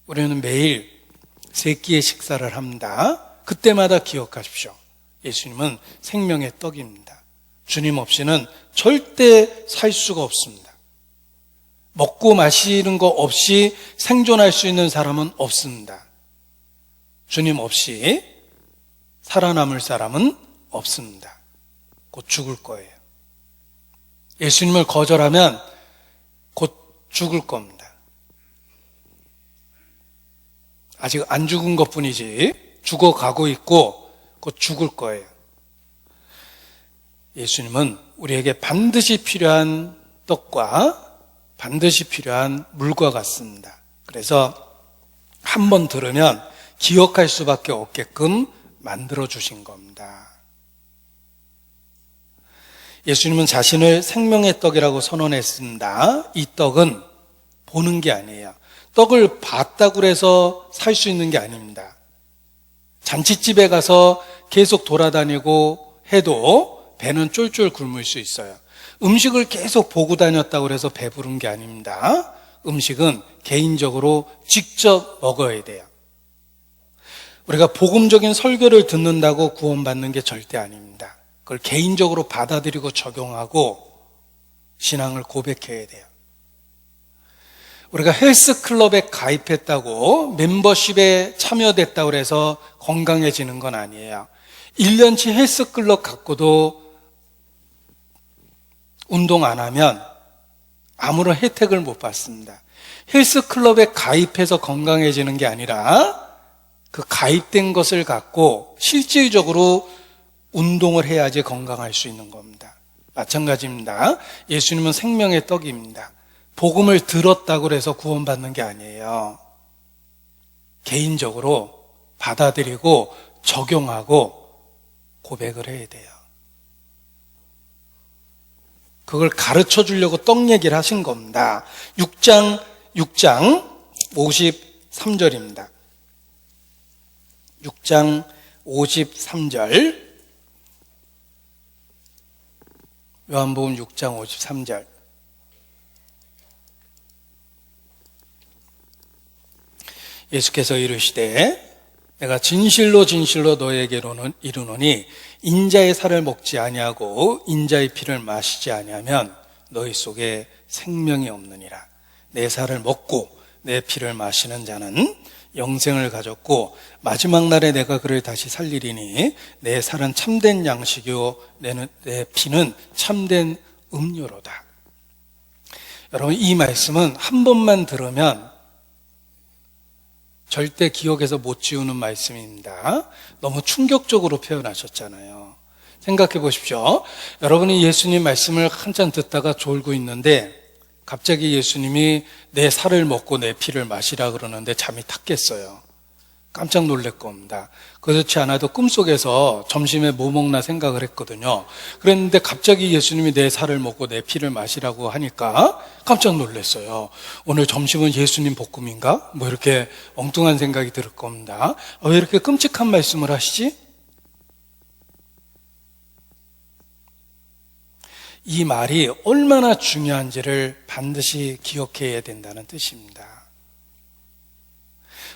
우리는 매일 세 끼의 식사를 합니다. 그때마다 기억하십시오. 예수님은 생명의 떡입니다. 주님 없이는 절대 살 수가 없습니다. 먹고 마시는 거 없이 생존할 수 있는 사람은 없습니다. 주님 없이 살아남을 사람은 없습니다. 곧 죽을 거예요. 예수님을 거절하면 곧 죽을 겁니다. 아직 안 죽은 것뿐이지 죽어가고 있고 곧 죽을 거예요. 예수님은 우리에게 반드시 필요한 떡과 반드시 필요한 물과 같습니다. 그래서 한 번 들으면 기억할 수밖에 없게끔 만들어주신 겁니다. 예수님은 자신을 생명의 떡이라고 선언했습니다. 이 떡은 보는 게 아니에요. 떡을 봤다고 해서 살 수 있는 게 아닙니다. 잔치집에 가서 계속 돌아다니고 해도 배는 쫄쫄 굶을 수 있어요. 음식을 계속 보고 다녔다고 해서 배부른 게 아닙니다. 음식은 개인적으로 직접 먹어야 돼요. 우리가 복음적인 설교를 듣는다고 구원받는 게 절대 아닙니다. 그걸 개인적으로 받아들이고 적용하고 신앙을 고백해야 돼요. 우리가 헬스클럽에 가입했다고 멤버십에 참여됐다고 해서 건강해지는 건 아니에요. 1년치 헬스클럽 갖고도 운동 안 하면 아무런 혜택을 못 받습니다. 헬스클럽에 가입해서 건강해지는 게 아니라 그 가입된 것을 갖고 실질적으로 운동을 해야지 건강할 수 있는 겁니다. 마찬가지입니다. 예수님은 생명의 떡입니다. 복음을 들었다고 해서 구원받는 게 아니에요. 개인적으로 받아들이고 적용하고 고백을 해야 돼요. 그걸 가르쳐 주려고 떡 얘기를 하신 겁니다. 6장 53절입니다. 6장 53절. 요한복음 6장 53절. 예수께서 이르시되 내가 진실로 진실로 너에게로는 이르노니 인자의 살을 먹지 아니하고 인자의 피를 마시지 아니하면 너희 속에 생명이 없느니라. 내 살을 먹고 내 피를 마시는 자는 영생을 가졌고 마지막 날에 내가 그를 다시 살리리니 내 살은 참된 양식이요 내 피는 참된 음료로다. 여러분, 이 말씀은 한 번만 들으면 절대 기억에서 못 지우는 말씀입니다. 너무 충격적으로 표현하셨잖아요. 생각해 보십시오. 여러분이 예수님 말씀을 한참 듣다가 졸고 있는데 갑자기 예수님이 내 살을 먹고 내 피를 마시라 그러는데 잠이 탁 깼어요. 깜짝 놀랄 겁니다. 그렇지 않아도 꿈속에서 점심에 뭐 먹나 생각을 했거든요. 그랬는데 갑자기 예수님이 내 살을 먹고 내 피를 마시라고 하니까 깜짝 놀랐어요. 오늘 점심은 예수님 볶음인가? 뭐 이렇게 엉뚱한 생각이 들 겁니다. 왜 이렇게 끔찍한 말씀을 하시지? 이 말이 얼마나 중요한지를 반드시 기억해야 된다는 뜻입니다.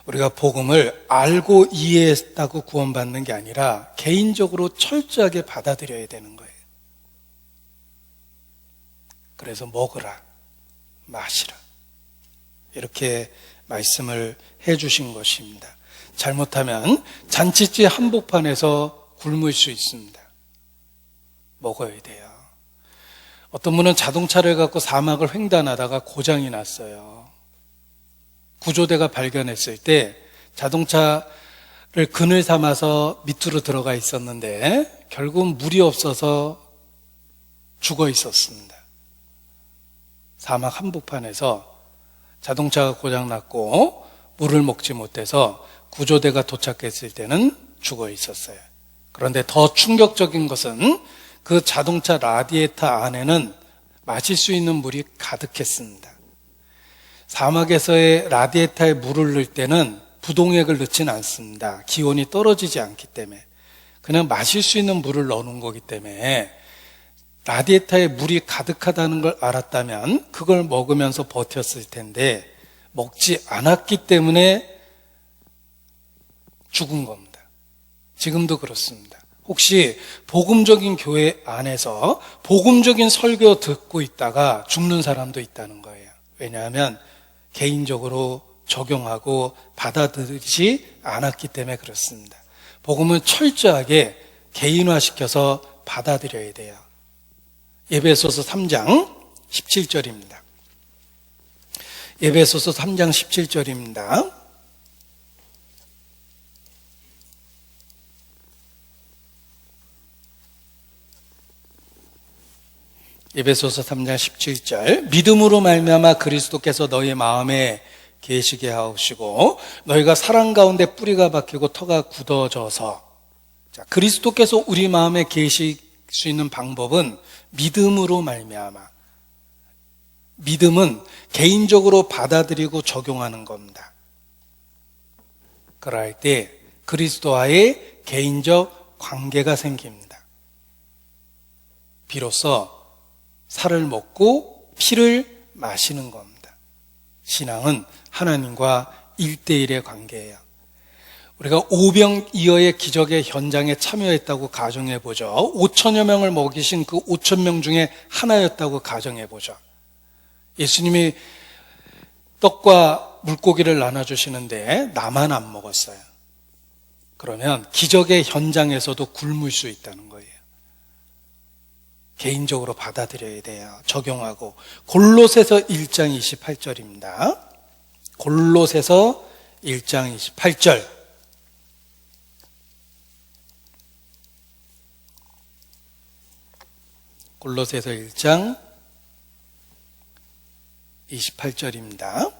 우리가 복음을 알고 이해했다고 구원받는 게 아니라 개인적으로 철저하게 받아들여야 되는 거예요. 그래서 먹으라, 마시라 이렇게 말씀을 해주신 것입니다. 잘못하면 잔치집 한복판에서 굶을 수 있습니다. 먹어야 돼요. 어떤 분은 자동차를 갖고 사막을 횡단하다가 고장이 났어요. 구조대가 발견했을 때 자동차를 그늘 삼아서 밑으로 들어가 있었는데 결국은 물이 없어서 죽어 있었습니다. 사막 한복판에서 자동차가 고장났고 물을 먹지 못해서 구조대가 도착했을 때는 죽어 있었어요. 그런데 더 충격적인 것은 그 자동차 라디에이터 안에는 마실 수 있는 물이 가득했습니다. 사막에서의 라디에이터에 물을 넣을 때는 부동액을 넣지는 않습니다. 기온이 떨어지지 않기 때문에 그냥 마실 수 있는 물을 넣는 거기 때문에 라디에이터에 물이 가득하다는 걸 알았다면 그걸 먹으면서 버텼을 텐데 먹지 않았기 때문에 죽은 겁니다. 지금도 그렇습니다. 혹시 복음적인 교회 안에서 복음적인 설교 듣고 있다가 죽는 사람도 있다는 거예요. 왜냐하면 개인적으로 적용하고 받아들이지 않았기 때문에 그렇습니다. 복음은 철저하게 개인화시켜서 받아들여야 돼요. 에베소서 3장 17절입니다. 에베소서 3장 17절입니다. 에베소서 3장 17절 믿음으로 말미암아 그리스도께서 너희 마음에 계시게 하시고 너희가 사랑 가운데 뿌리가 박히고 터가 굳어져서 자, 그리스도께서 우리 마음에 계실 수 있는 방법은 믿음으로 말미암아 믿음은 개인적으로 받아들이고 적용하는 겁니다. 그럴 때 그리스도와의 개인적 관계가 생깁니다. 비로소 살을 먹고 피를 마시는 겁니다. 신앙은 하나님과 1대1의 관계예요. 우리가 오병이어의 기적의 현장에 참여했다고 가정해보죠. 5천여 명을 먹이신 그 5천 명 중에 하나였다고 가정해보죠. 예수님이 떡과 물고기를 나눠주시는데 나만 안 먹었어요. 그러면 기적의 현장에서도 굶을 수 있다는 거예요. 개인적으로 받아들여야 돼요. 적용하고. 골로새서 1장 28절입니다. 골로새서 1장 28절. 골로새서 1장 28절입니다.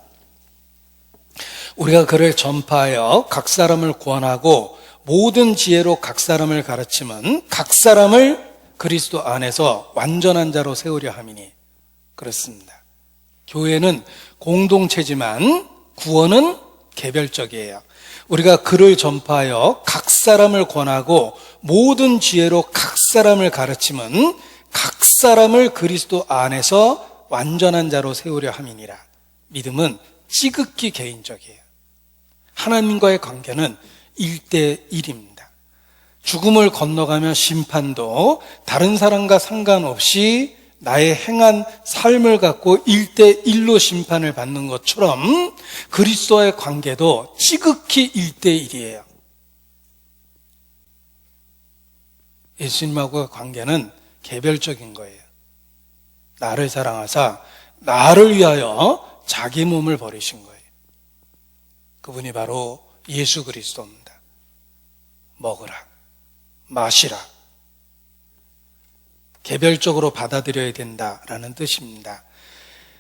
우리가 그를 전파하여 각 사람을 구원하고 모든 지혜로 각 사람을 가르치면 각 사람을 그리스도 안에서 완전한 자로 세우려 함이니. 그렇습니다. 교회는 공동체지만 구원은 개별적이에요. 우리가 그를 전파하여 각 사람을 권하고 모든 지혜로 각 사람을 가르치면 각 사람을 그리스도 안에서 완전한 자로 세우려 함이니라. 믿음은 지극히 개인적이에요. 하나님과의 관계는 1대1입니다. 죽음을 건너가며 심판도 다른 사람과 상관없이 나의 행한 삶을 갖고 1대1로 심판을 받는 것처럼 그리스도와의 관계도 지극히 1대1이에요. 예수님하고의 관계는 개별적인 거예요. 나를 사랑하사 나를 위하여 자기 몸을 버리신 거예요. 그분이 바로 예수 그리스도입니다. 먹으라, 마시라. 개별적으로 받아들여야 된다라는 뜻입니다.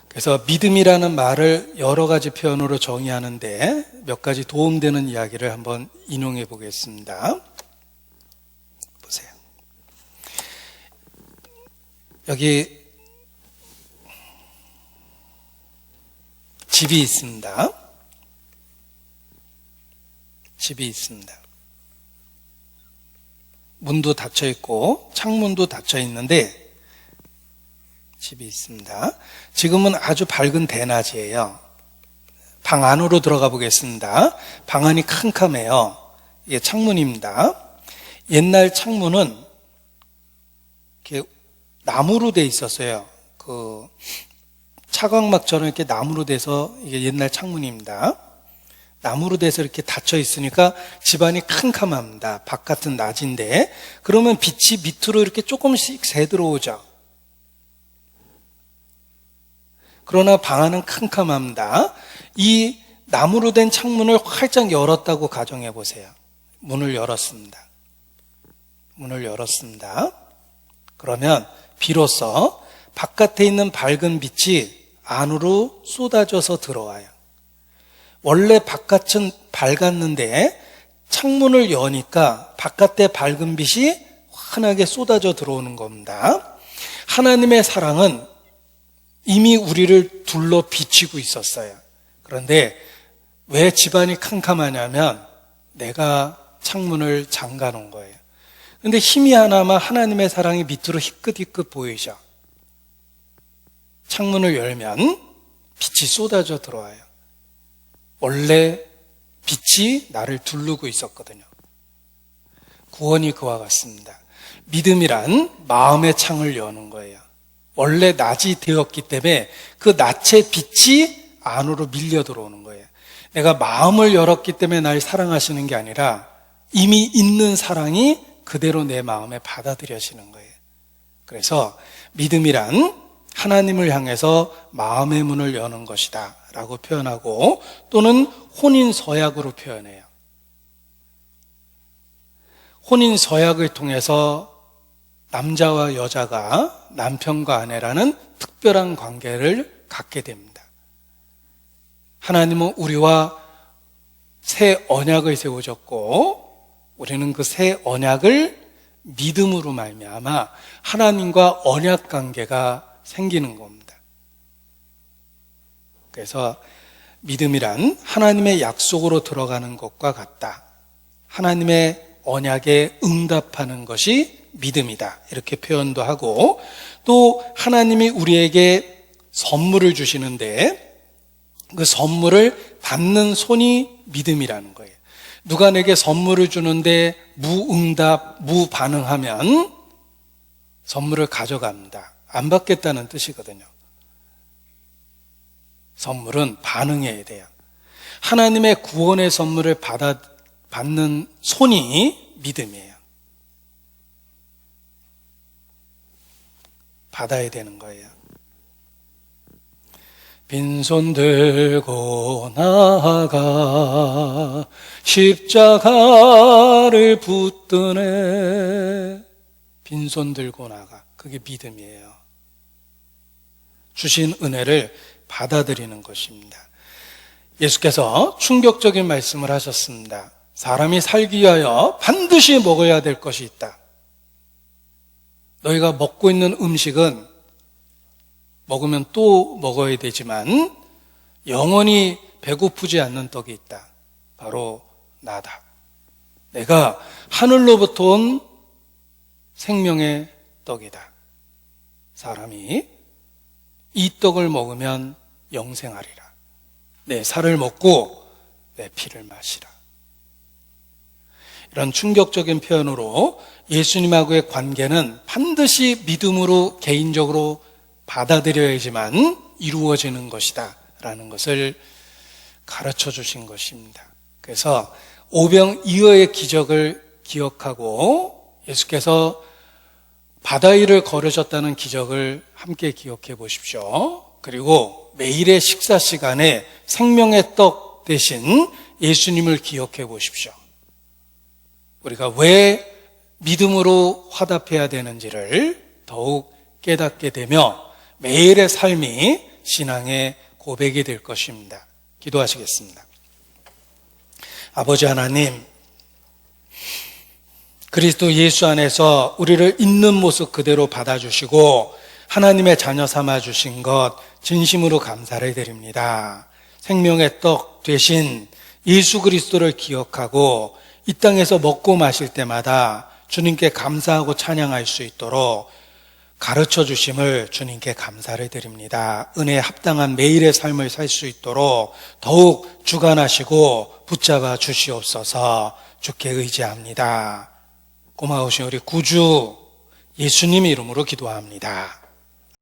그래서 믿음이라는 말을 여러 가지 표현으로 정의하는데 몇 가지 도움되는 이야기를 한번 인용해 보겠습니다. 보세요. 여기 집이 있습니다. 집이 있습니다. 문도 닫혀 있고 창문도 닫혀 있는데 집이 있습니다. 지금은 아주 밝은 대낮이에요. 방 안으로 들어가 보겠습니다. 방 안이 캄캄해요. 이게 창문입니다. 옛날 창문은 이렇게 나무로 돼 있었어요. 그 차광막처럼 이렇게 나무로 돼서 이게 옛날 창문입니다. 나무로 돼서 이렇게 닫혀 있으니까 집안이 캄캄합니다. 바깥은 낮인데 그러면 빛이 밑으로 이렇게 조금씩 새 들어오죠. 그러나 방 안은 캄캄합니다. 이 나무로 된 창문을 활짝 열었다고 가정해 보세요. 문을 열었습니다. 문을 열었습니다. 그러면 비로소 바깥에 있는 밝은 빛이 안으로 쏟아져서 들어와요. 원래 바깥은 밝았는데 창문을 여니까 바깥에 밝은 빛이 환하게 쏟아져 들어오는 겁니다. 하나님의 사랑은 이미 우리를 둘러 비치고 있었어요. 그런데 왜 집안이 캄캄하냐면 내가 창문을 잠가 놓은 거예요. 그런데 힘이 하나마 하나님의 사랑이 밑으로 희끗희끗 보이죠. 창문을 열면 빛이 쏟아져 들어와요. 원래 빛이 나를 두르고 있었거든요. 구원이 그와 같습니다. 믿음이란 마음의 창을 여는 거예요. 원래 낮이 되었기 때문에 그 낯의 빛이 안으로 밀려 들어오는 거예요. 내가 마음을 열었기 때문에 날 사랑하시는 게 아니라 이미 있는 사랑이 그대로 내 마음에 받아들여지는 거예요. 그래서 믿음이란 하나님을 향해서 마음의 문을 여는 것이다 라고 표현하고, 또는 혼인서약으로 표현해요. 혼인서약을 통해서 남자와 여자가 남편과 아내라는 특별한 관계를 갖게 됩니다. 하나님은 우리와 새 언약을 세우셨고, 우리는 그 새 언약을 믿음으로 말미암아 하나님과 언약 관계가 생기는 겁니다. 그래서 믿음이란 하나님의 약속으로 들어가는 것과 같다. 하나님의 언약에 응답하는 것이 믿음이다. 이렇게 표현도 하고, 또 하나님이 우리에게 선물을 주시는데 그 선물을 받는 손이 믿음이라는 거예요. 누가 내게 선물을 주는데 무응답, 무반응하면 선물을 가져갑니다. 안 받겠다는 뜻이거든요. 선물은 반응해야 돼요. 하나님의 구원의 선물을 받는 손이 믿음이에요. 받아야 되는 거예요. 빈손 들고 나아가 십자가를 붙드네. 빈손 들고 나가. 그게 믿음이에요. 주신 은혜를 받아들이는 것입니다. 예수께서 충격적인 말씀을 하셨습니다. 사람이 살기 위하여 반드시 먹어야 될 것이 있다. 너희가 먹고 있는 음식은 먹으면 또 먹어야 되지만 영원히 배고프지 않는 떡이 있다. 바로 나다. 내가 하늘로부터 온 생명의 떡이다. 사람이 이 떡을 먹으면 영생하리라. 내 살을 먹고 내 피를 마시라. 이런 충격적인 표현으로 예수님하고의 관계는 반드시 믿음으로 개인적으로 받아들여야지만 이루어지는 것이다 라는 것을 가르쳐 주신 것입니다. 그래서 오병이어의 기적을 기억하고 예수께서 바다 위를 걸으셨다는 기적을 함께 기억해 보십시오. 그리고 매일의 식사 시간에 생명의 떡 대신 예수님을 기억해 보십시오. 우리가 왜 믿음으로 화답해야 되는지를 더욱 깨닫게 되며 매일의 삶이 신앙의 고백이 될 것입니다. 기도하시겠습니다. 아버지 하나님, 그리스도 예수 안에서 우리를 있는 모습 그대로 받아주시고 하나님의 자녀 삼아주신 것 진심으로 감사를 드립니다. 생명의 떡 되신 예수 그리스도를 기억하고 이 땅에서 먹고 마실 때마다 주님께 감사하고 찬양할 수 있도록 가르쳐 주심을 주님께 감사를 드립니다. 은혜에 합당한 매일의 삶을 살 수 있도록 더욱 주관하시고 붙잡아 주시옵소서. 주께 의지합니다. 고마우신 우리 구주 예수님 이름으로 기도합니다.